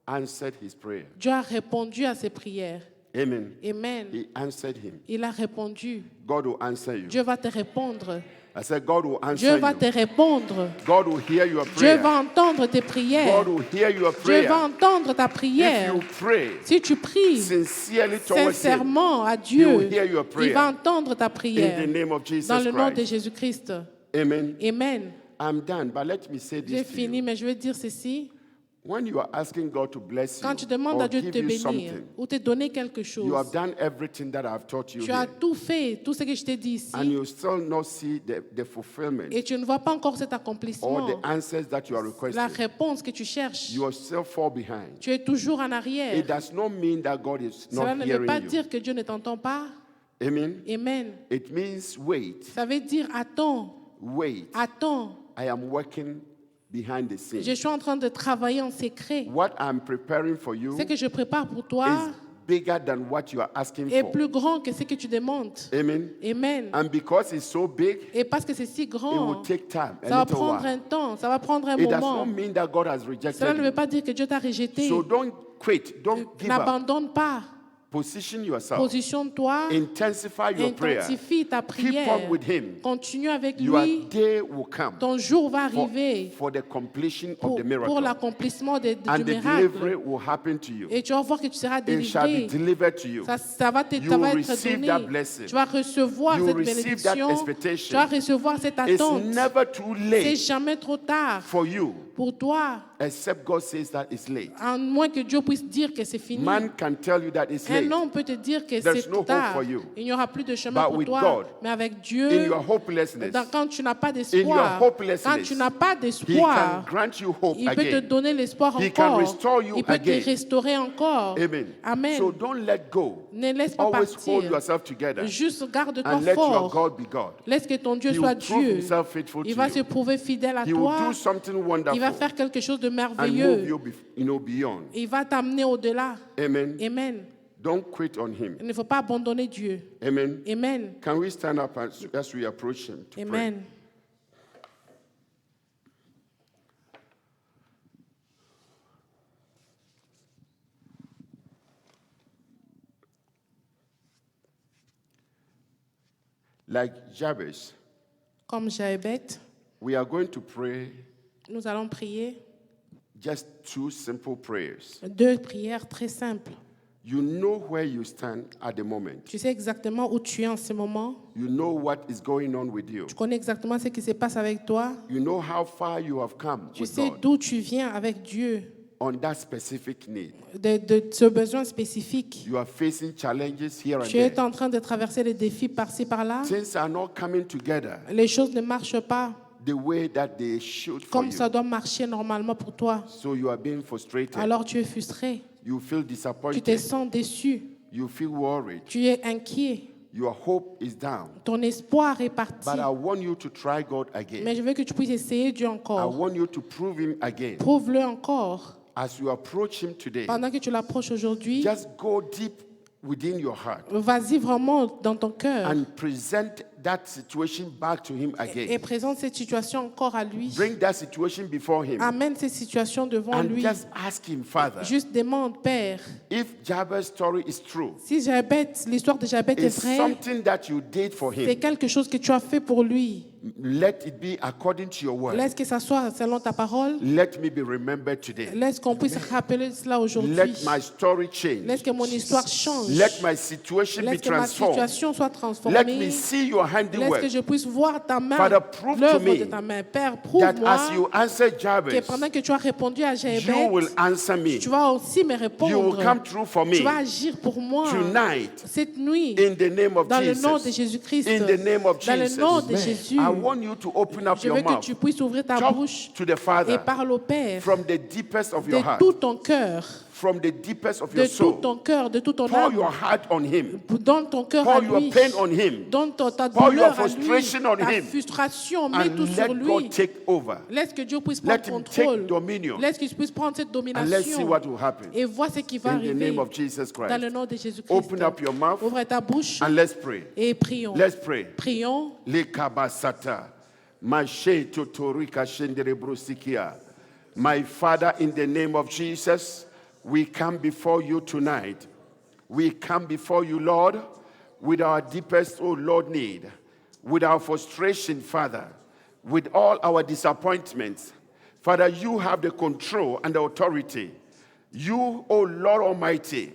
answered his prayer. Dieu a répondu à ses prières. Amen. Amen. He answered him. Il a répondu. God will answer you. Dieu va te répondre. I said, God will Dieu answer va you. te répondre. God will hear your Dieu prayer. va entendre tes prières. God will hear your Dieu prayer. va entendre ta If prière. you pray Si tu pries sincerely towards him, sincèrement à he Dieu, will hear your prayer. il va entendre ta in prière. the name of Jesus Dans le nom de Christ. Jésus-Christ. Amen. Amen. I'm done, but let me say J'ai this to fini, you. mais je veux dire ceci. When you are asking God to bless Quand tu you demandes or à Dieu de give te you bénir something, ou te donner quelque you chose, have done everything that I've taught you tu as here, tout fait, tout ce que je t'ai dit and ici, you still not see the fulfillment et tu ne vois pas encore cet or accomplissement, the answers that you are la requesting. réponse que tu cherches. You will still fall behind. Tu es toujours en arrière. It does not mean that God is Cela not ne veut pas hearing you. dire que Dieu ne t'entend pas. Amen. Amen. It means wait, Ça veut dire attends, wait. attends. I am working behind the Je scenes. suis en train de travailler en secret. What I'm preparing for you Ce que je prépare pour toi is bigger than what you are asking est for. plus grand que ce que tu demandes. Amen. Amen. And because it's so big, Et parce que c'est si it will grand, take time, a ça va little prendre while. un temps, ça va prendre un It does moment. not mean that God has Cela rejected ne veut you. pas dire que Dieu t'a rejeté. So don't quit. Don't give up. N'abandonne pas. Position yourself. Positionne-toi. Intensify your prayer. Intensifie ta Keep prière. on with Him. Continue avec Your lui. day will come Ton jour va for, arriver for the completion of pour, the miracle. pour l'accomplissement And du the delivery miracle. will happen to you. Et tu vas voir que tu seras It shall be délivré. delivered to you. Ça va You ça va will être receive donné. that blessing. Tu vas recevoir You cette will receive that bénédiction. expectation. Tu vas recevoir cette It's attente. never too C'est late jamais trop tard for you, pour toi, except God says that it's late. à moins que Dieu puisse dire que c'est fini. Man can tell you that it's Un late. homme peut te dire que There's c'est no trop hope tard. for you. Il n'y aura plus de chemin But pour with toi. God, Mais avec In Dieu, your hopelessness, quand tu n'as pas in your d'espoir, hopelessness, quand tu n'as pas He can d'espoir, grant you hope il peut te again. donner l'espoir He can encore. restore you Il peut again. te restaurer encore. Amen. Amen. So don't let go. Ne laisse pas Always hold partir. yourself together Juste garde-toi and let your fort. God be God. Laisse que ton Dieu He soit will prove Dieu. himself faithful Il to va you. se prouver fidèle à He will toi. do something Il va wonderful faire quelque chose de and move merveilleux. you beyond. Il va t'amener au-delà. Amen. Amen. Don't quit on Him. Il ne faut pas abandonner Dieu. Amen. Amen. Can we stand up as we approach Him to pray? Amen. Like Jabez, Comme Jaébet, we are going to pray nous allons prier just two simple prayers. 2 prières très simples. You know where you stand at the moment. Tu sais exactement où tu es en ce moment. You know what is going on with you. Tu connais exactement ce qui se passe avec toi. You know how far you have come Tu with sais God d'où tu viens avec Dieu, on that specific need. de ce besoin spécifique. You are facing challenges here and Tu es there. en train de traverser les défis par-ci, par-là. Things are not coming together Les choses ne marchent pas the way that they should for comme ça you. doit marcher normalement pour toi. So you are being frustrated. Alors tu es frustré. You feel Tu te disappointed. sens déçu. You feel worried. Tu es inquiet. Your hope is down. Ton espoir est parti. But I want you to try God Mais again. je veux que tu puisses essayer Dieu I encore. want you to prove Him again. Prouve-le encore. As you approach Him today, Pendant que tu l'approches aujourd'hui, just go deep within your heart vas-y vraiment dans ton cœur and present that situation back to Him et again. présente cette situation encore à lui. Bring that situation before Him Amène cette situation devant and lui. just ask Him, Father, Juste demande, Père, if Jabez's story is true, si l'histoire de Jabez est it's vraie, something that you did for c'est him. quelque chose que tu as fait pour lui. Let it be according to your word. Laisse que ça soit selon ta parole. Let me be remembered today. Laisse qu'on puisse rappeler cela aujourd'hui. Let my story change. Laisse que mon histoire change. Let my situation be Laisse que ma transformed. situation soit Let me transformée. see your Laisse handiwork. que je puisse voir ta main, Father, prove to l'œuvre me de ta main. Père, That prouve-moi as you answer que Jabez, pendant que tu as répondu à you Jaébet, will answer me. tu vas aussi me You will répondre. come through for Tu vas me agir pour moi tonight cette nuit in the name of dans le nom de Jesus. Jésus-Christ. In the name of Dans le nom de Jesus. Jésus. I want you to open up Je your veux que mouth. tu puisses ouvrir ta Talk bouche to the et Father parle au Père from the deepest of de your heart, tout ton cœur, from the deepest of de your tout soul. ton cœur, de tout ton Pour âme. your heart on Him. Donne ton cœur à Pour your lui. pain on Him. Donne ta Pour your douleur à lui. frustration on Ta him. frustration, mets tout And sur let lui. God take over. Laisse que Dieu puisse Let prendre him take contrôle. dominion. Laisse qu'il puisse prendre cette And let's see domination. what will happen. Et vois ce qui va In the arriver name of Jesus dans le Christ. nom de Jésus-Christ. Open up your mouth Ouvre ta bouche and let's pray. et prions. Let's pray. Prions. Lekabasata. Mashe totorika shendere brosikia. My Father, in the name of Jesus, we come before you tonight. We come before you, Lord, with our deepest, oh Lord, need, with our frustration, Father, with all our disappointments. Father, you have the control and the authority. You, oh Lord Almighty,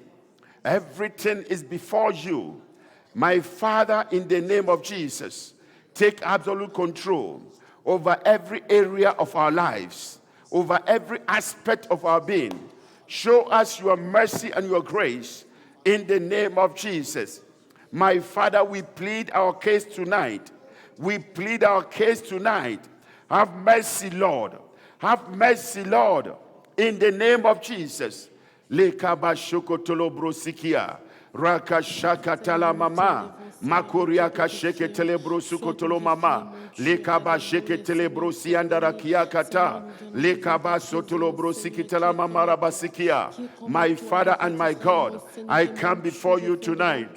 everything is before you. My Father, in the name of Jesus, take absolute control over every area of our lives, over every aspect of our being. Show us your mercy and your grace in the name of Jesus. My Father, we plead our case tonight. We plead our case tonight. Have mercy, Lord. Have mercy, Lord, in the name of Jesus. Lekabashokotolobrosikia. Rakashakatala mama. Makuriaka sheketele brosukotolo mama. Lekaba sheketele brosi andara kiakata. Lekaba sotolo brosi kitala mamara basikia. My Father and my God, I come before you tonight.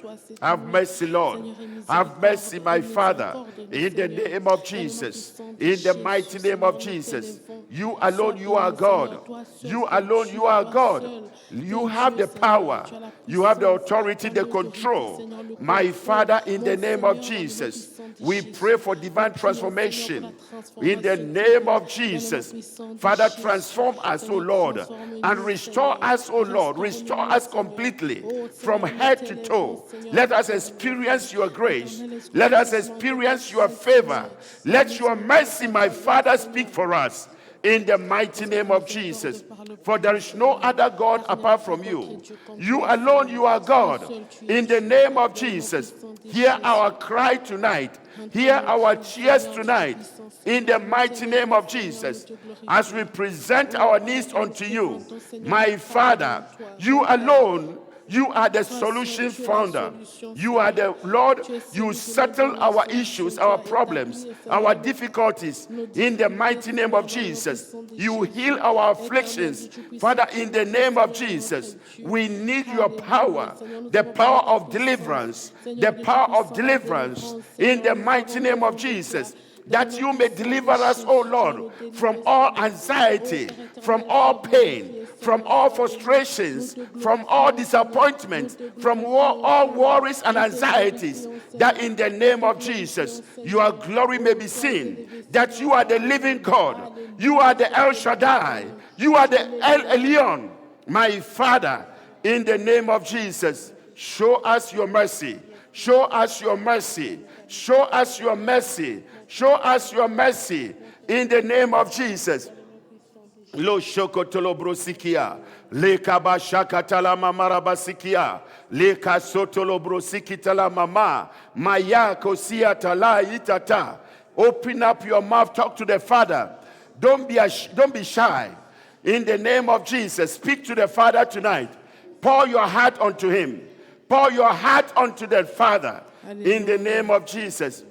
Have mercy, Lord. Have mercy, my Father, in the name of Jesus. In the mighty name of Jesus. You alone, you are God. You alone, you are God. You have the power. You have the authority, the control. My Father, in the name of Jesus, we pray for divine transformation. In the name of Jesus. Father, transform us, O Lord, and restore us, O Lord. Restore us completely from head to toe. Let us experience your grace. Let us experience your favor. Let your mercy, my Father, speak for us. In the mighty name of Jesus. For there is no other God apart from you. You alone, you are God. In the name of Jesus. Hear our cry tonight. Hear our tears tonight. In the mighty name of Jesus. As we present our needs unto you. My Father, you alone, you are the solution founder. You are the Lord. You settle our issues, our problems, our difficulties. In the mighty name of Jesus. You heal our afflictions. Father, in the name of Jesus, we need your power. The power of deliverance. The power of deliverance. In the mighty name of Jesus. That you may deliver us, O Lord, from all anxiety, from all pain, from all frustrations, from all disappointments, from all worries and anxieties, that in the name of Jesus, your glory may be seen, that you are the living God, you are the El Shaddai, you are the El Elyon, my Father, in the name of Jesus, show us your mercy, show us your mercy, show us your mercy, show us your mercy, in the name of Jesus. Lo shokotolo brosikia, le kabashakatala mamara basikia, le kasotolo brosikitala mama, maya kosia tala itata. Open up your mouth, talk to the Father. Don't be shy. In the name of Jesus, speak to the Father tonight. Pour your heart unto him. Pour your heart unto the Father. In the name of Jesus.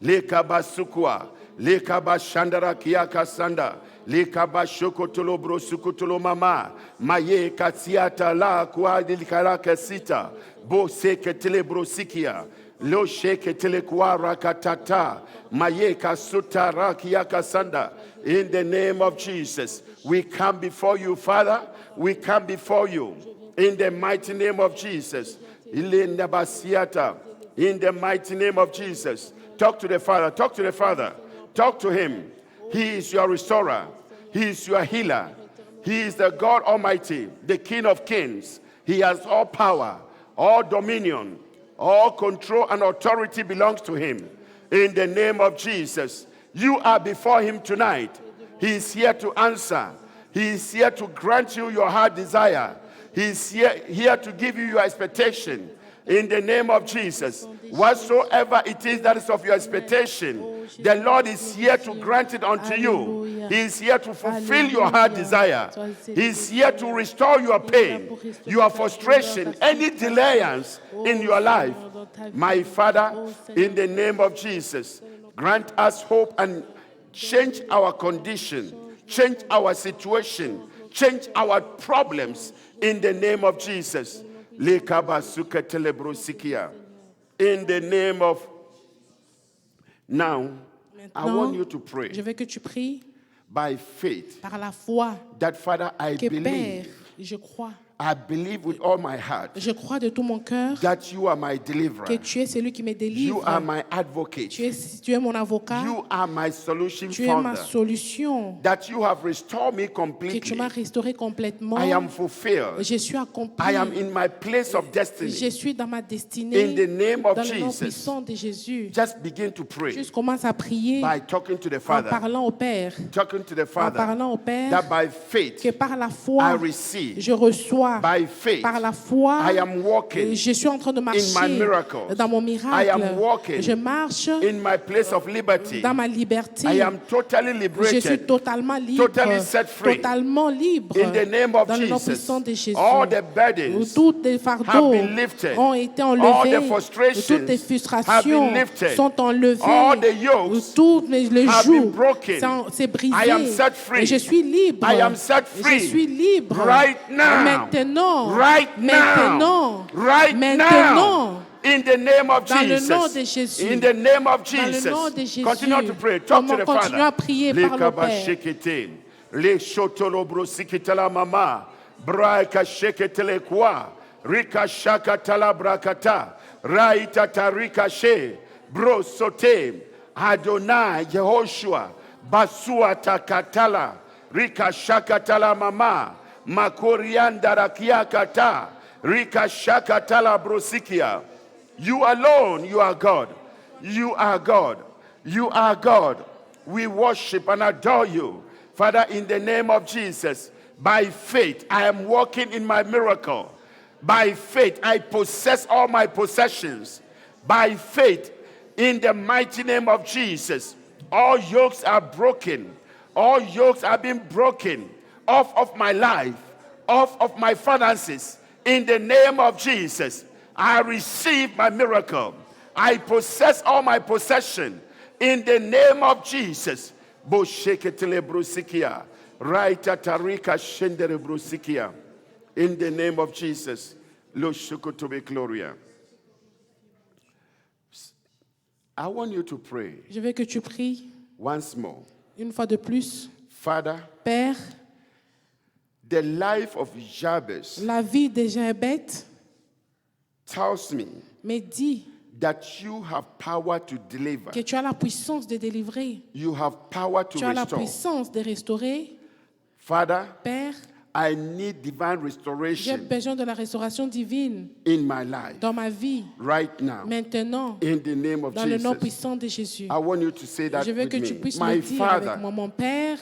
Le kabasukwa, le kabashandara kiaka sanda. Likaba shokotolo brosukotolo mama maye katiata la kwa dilikara kasita bo seketele brosikia lo sheketele kwa rakatata maye kasuta rakia kasanda. In the name of Jesus, we come before you, Father. We come before you in the mighty name of Jesus. In the mighty name of Jesus. Talk to the Father. Talk to the Father. Talk to him. He is your restorer. He is your healer. He is the God Almighty, the King of Kings. He has all power, all dominion, all control and authority belongs to him. In the name of Jesus, you are before him tonight. He is here to answer. He is here to grant you your heart desire. He is here to give you your expectation. In the name of Jesus, whatsoever it is that is of your expectation, the Lord is here to grant it unto you. He is here to fulfill your heart desire. He is here to restore your pain, your frustration, any delayance in your life. My Father, in the name of Jesus, grant us hope and change our condition, change our situation, change our problems in the name of Jesus. In the name of... Now, I want you to pray. Je veux que tu pries By faith. par la foi That Father, I que Père, believe. je crois. I believe with all my heart Je crois de tout mon cœur that you are my deliverer. que tu es celui qui me délivre. You are my advocate. Tu es mon avocat. You are my solution Tu es ma founder. solution. That you have restored me Que tu completely. m'as restauré complètement. I am fulfilled. Je suis accompli. I am in my place of Je destiny. suis dans ma destinée. In the name of Dans le nom Jesus. puissant de Jésus. Just begin to pray Juste commence à prier by talking to the en Father. parlant au Père. Talking to the En Father. parlant au Père. That by faith Que par la I foi, receive je reçois foi, By faith, par la foi, I am walking je suis en train de in my marcher miracles. dans mon I miracle. am walking Je marche in my place of liberty. dans ma liberté. I am totally Je suis liberated. totalement libre, Totally set free. totalement libre, In the name of dans le nom Jesus. puissant de Jésus. All the burdens Tous les have fardeaux been lifted. ont été All enlevés. the frustrations Toutes les have frustrations been lifted. sont enlevées. All the yokes Tous les have jougs been broken. c'est brisé. I am set free. Et je suis libre. I am set free. Je suis libre. Right now. Maintenant. Right Maintenant. now. Right Maintenant. now. In the name of Dans le Jesus. nom de Jésus. In the name of Dans le Jesus. nom de Jésus. Continue to pray. Talk to the Continue Father. à prier par le Père. Shekete. Le shotolo brosikitala mama. Braika sheketele kwa. Rika shakatala brakata. Raita tarika she. Bro sote. Adonai Yehoshua. Basua takatala. Rika shakatala mama. Makorianda rakiakata. Rika shakatala brosikia. You alone, you are God. You are God. You are God. We worship and adore you. Father, in the name of Jesus, by faith, I am walking in my miracle. By faith, I possess all my possessions. By faith, in the mighty name of Jesus, all yokes are broken. All yokes are being broken off of my life, off of my finances. In the name of Jesus, I receive my miracle. I possess all my possession. In the name of Jesus. Bosheketele brusikia. Raita tarika shendere brusikia. In the name of Jesus. Lo shukutobe gloria. I want you to pray Je veux que tu pries once more. une fois de plus. Father, Père, the life of Jabez la vie de Jabez tells me dit that you have power to deliver. que tu as la puissance de délivrer. You have power to Tu as la restore. puissance de restaurer. Father, Père, I need divine j'ai restoration besoin de la restauration divine in my life dans ma vie, right now. maintenant, In the name of dans le nom Jesus. puissant de Jésus. I want you to say that Je veux que with tu me. puisses My le dire Father, avec moi. Mon Père,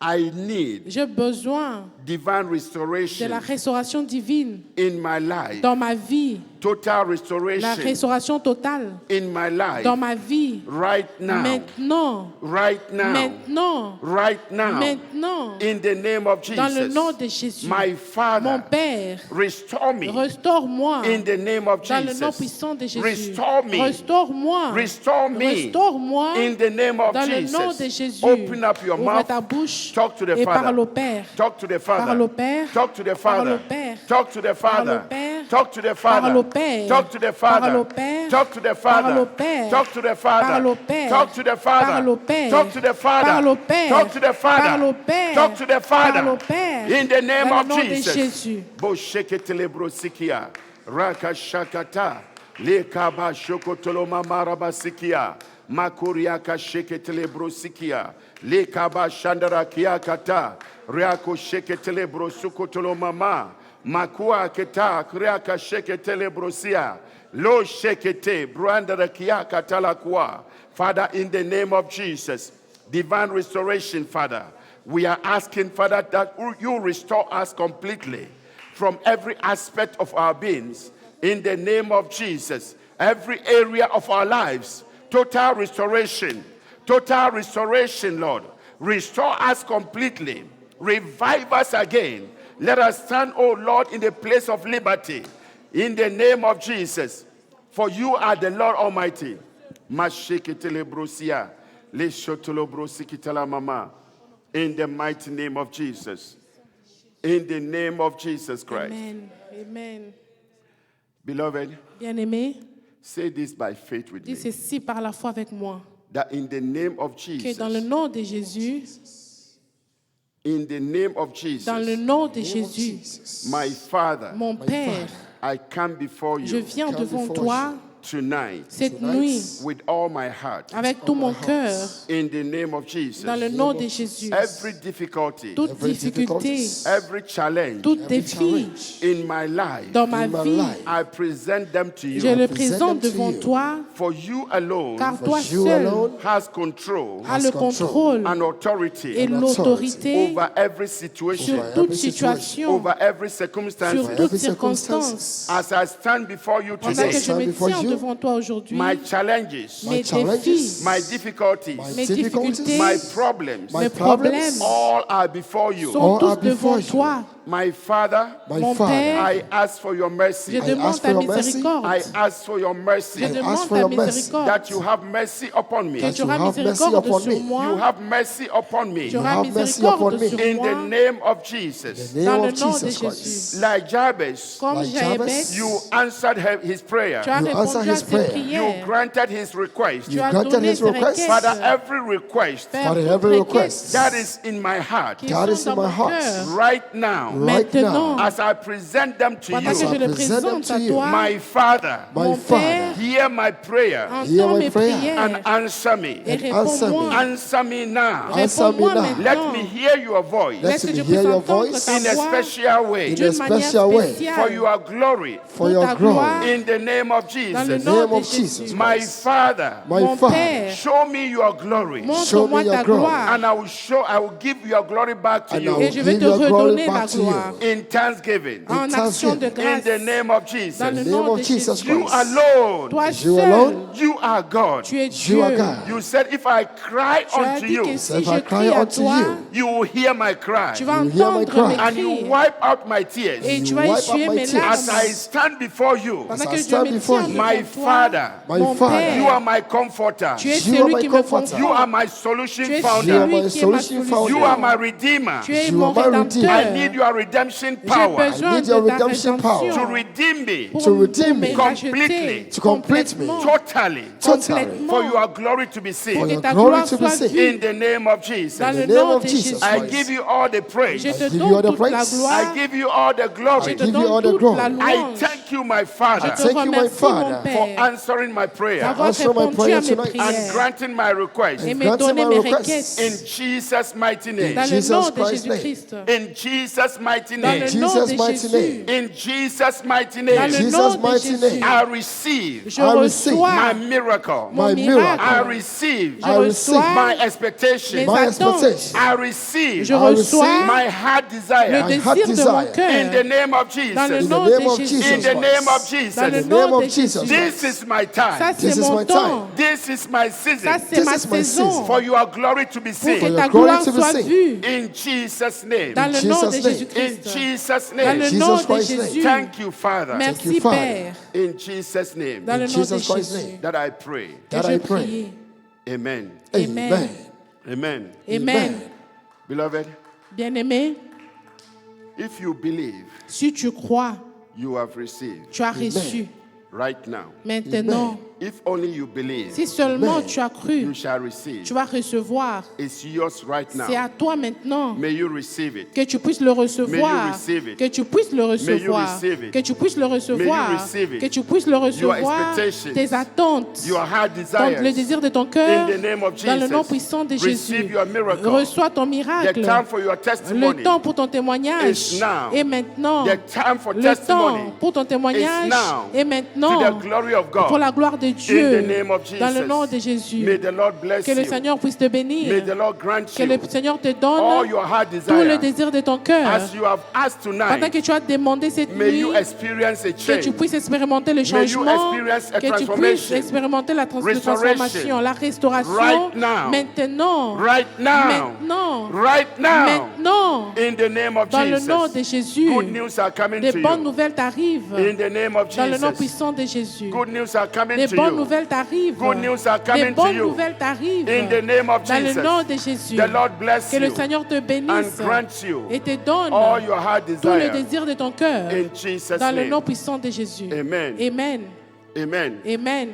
I need j'ai besoin divine de restoration la restauration divine in my life. dans ma vie, Total la restoration restauration totale in my life. dans ma vie, Right now. maintenant, Right now. maintenant, Right now. maintenant, In the name of dans le nom Jesus. de Jésus. My Mon Father, Père, restore me restaure-moi in the name of dans le nom Jesus. puissant de Jésus. Restore me. Restaure-moi. Restore me Restaure-moi in the name of dans le nom de Jesus. Jésus. Open up your Ouvre mouth. ta bouche Talk to the et Father. parle au Père. Talk to the Father. Parle au Père. Talk to the Parle au Father. Père. Talk to the Parle au Father. Père. Talk to the Parle au Father. Père. Talk to the Parle au Father. Père. Talk to the Parle au Father. Père. Talk to the Father. Parle au Père. Talk to the Father. Parle au Père. Talk to the Father. Parle au Père. Talk to the Father. Parle au Père. Talk to the Father. Parle au Père. In the name Dans le of nom de Jesus. Jésus. Bosheketele brosikia. Raka shakata. Lekaba shokotolo mamara basikia. Makuriaka sheketele brosikia. Lekaba shandara kiakata. Riako sheketele brosukotolo mama. Makua keta kriaka sheketele brosia. Lo shekete brandara kiakata la kwa. Father, in the name of Jesus, divine restoration, Father. We are asking, Father, that you restore us completely from every aspect of our beings. In the name of Jesus, every area of our lives, total restoration, Lord. Restore us completely. Revive us again. Let us stand, oh Lord, in the place of liberty. In the name of Jesus. For you are the Lord Almighty. Masheketele brosia, le shotolo brosikitala mama. In the mighty name of Jesus. In the name of Jesus Christ. Amen. Amen. Beloved, Bien-aimé, say this by faith with dis me. ceci par la foi avec moi. That in the name of Que dans le Jesus, nom de Jésus, in the name of dans le Jesus, nom de Jésus, my Father, mon Père, I come before je you viens Come devant before toi tonight cette Tonight, nuit, with all my heart. avec tout mon cœur, In the name of Jesus. dans le nom de Jésus. Every difficulty, Toute Every difficulté, difficulties, every challenge tout every défi challenge in my life, dans ma in my vie, life, I present them to je you. le present présente them to devant you. toi, For you alone car toi you seul alone has control as le contrôle and authority et l'autorité over every situation, sur Over toute every situation, over every sur circumstance. toute every circonstance. As I stand before you Pendant que today, je me before tiens you, devant toi aujourd'hui, my challenges, mes challenges, défis, my difficulties, mes difficulties, difficultés, my problems, my mes problems, problèmes all are before you. sont all tous are before devant you. toi. My Father, My Mon Father, Père, I ask for your mercy. je demande ask for ta your mercy. miséricorde. I ask for your mercy. Je ask demande for ta your mercy. miséricorde. That you have mercy upon me. Que that tu you auras have mercy miséricorde upon sur me. You moi. have mercy upon me. Tu auras have mercy miséricorde upon me. sur In moi. the name of Jesus. In the Dans name le of nom de Jesus Christ. Jésus. Like Jabez, Comme Like Jabez, Jabez, you answered his prayer. tu as You répondu answer à his ses prayer. You prières. granted his request. Tu as granted donné his ses request. requêtes. Father, every request Père, Father, toute every requête request that is in my heart qui that sont is in dans my mon heart. cœur, right now, Right maintenant, now, as I present them to pendant que je you, I le present them présente to à you. toi, my Father, my mon Father, Père, hear my prayer Hear entends my mes prayer prières and answer me. et answer me. réponds-moi. Answer me now. Answer me Réponds-moi now. Let maintenant. me hear your voice Let Laisse que me je hear puisse your entendre voice ta in a voix special way in a d'une manière special way. for spéciale your glory. for pour your ta glory. gloire. In the name of Dans le Jesus. nom name de of Jesus Jésus. My Christ. Father, My Mon Father, Père, show me your glory. montre-moi your ta glory. gloire And I will give your glory back to And I you will et je vais give te your glory redonner back la to you. gloire in thanksgiving. en action de In grâce the name of dans Jesus. le name nom of de Jesus Jésus. You Christ. alone, Toi You seul, alone, you are God. tu es you Dieu. are God. You said if I cry Tu as unto dit you, que si If je I crie cry à unto toi, you, you will hear my cry. tu vas You hear my entendre cry. mes And you cris wipe out my tears. et tu You vas wipe essuyer out my mes tears. As I larmes. stand before you, Pendant As I que je stand me before tiens you, devant my toi, Father, my mon Father, Père, you are my comforter. tu es You are celui my qui me comforter. You conforte. are my solution Tu es You are founder. my celui qui est ma solution founder. You are my solution. redeemer. Tu es You mon are my redeemer. I rédempteur. need your redemption J'ai power besoin need your de ta redemption power to rédemption redeem me pour to me redeem me racheter completely, to complete me complètement, totally, totally complètement, for your glory to be pour seen. que your ta glory gloire to be soit seen. vue In the name of Jesus, dans le the name nom of de Jesus Jésus. I Christ. give you all the praise. Je te give you donne all the toute la praise. gloire. I give you all the Je glory. te give you donne all the toute glory. la I louange. thank you, my Je Father, te thank you, my remercie, mon Father, for Père, answering my prayer d'avoir Answer my répondu prayer à mes tonight. and prières granting my request. et And me granting donner my mes requests. In requêtes Jesus' mighty dans name. le Jesus nom de Christ's name. Jésus-Christ. In Jesus' mighty Dans le name. nom Jesus' de mighty Jésus. name. In Jesus' mighty Dans name. le Jesus' nom de mighty Jésus. name. I receive Je I receive my reçois miracle. mon my miracle. I miracle. receive Je I receive reçois my mes expectation. My attentes. expectation. I receive Je I reçois receive my heart le desire. My heart désir de mon desire. In the cœur name of dans le Jesus. In the nom name de of Jésus. Jesus In the name of Christ. Dans le Jesus. In the nom name of de Jesus Jésus. This is my Ça, time. c'est This is mon my temps. time. This is my Ça, season. c'est This ma is my saison. season. For your glory to be Pour que seen. ta your glory gloire to be soit seen. vue In Jesus' name. dans le nom de Jesus' name. In Jésus-Christ. Jesus' Dans le name. nom Jesus de Christ's name. Jésus. Thank you, Father. Merci, you, Father. Père. In Jesus' name Dans le nom de Jesus Christ's Jésus. name. that I pray. Que That je I pray. prie. Amen. Amen. Amen. Amen. Amen. Beloved, Bien-aimé, if you believe, si tu crois, you have received tu as reçu. right now. Maintenant, If only you believe, si seulement Amen. tu as cru, you shall receive. tu vas recevoir. It's yours right C'est à now. toi maintenant May you receive it. que tu puisses le recevoir, May you receive it. que tu puisses le recevoir, receive it. que tu puisses le recevoir, May you receive it. que tu puisses le recevoir, expectations. tes attentes, Your heart le desires. désir de ton cœur, In the name of dans le nom Jesus. puissant de Receive Jésus. your miracle. Reçois ton The miracle. time for your Le testimony temps pour ton témoignage is now. est maintenant. The time for Le temps testimony pour ton témoignage is now. est to maintenant. the glory of Pour God. la gloire de In Dieu, the name of dans le Jesus. nom de Jésus. May the Lord bless Que le you. Seigneur puisse te May bénir. the Lord grant Que le you Seigneur te all donne your heart tout le desire. désir de ton cœur. As you have asked Pendant tonight, que tu as demandé cette may nuit, you experience a que change. tu puisses expérimenter le May you changement, experience a que tu puisses transformation. expérimenter la Restoration. transformation, la restauration, Right now. maintenant, Right now. maintenant, Right now. maintenant, In the name of dans le nom de Jesus. Jésus. Good news are coming Des to bonnes you. nouvelles t'arrivent In the name of dans le nom Jesus. puissant de Jésus. Good news are coming Des to bonnes you. nouvelles t'arrivent. Good news are Des coming to bonnes you. nouvelles t'arrivent In the name of dans le Jesus. nom de Jésus. The Lord bless Que le you Seigneur te and bénisse grant you et te donne all your heart tout le desire. désir de ton cœur In Jesus' dans le nom name. puissant de Jésus. Amen. Amen. Amen. Amen.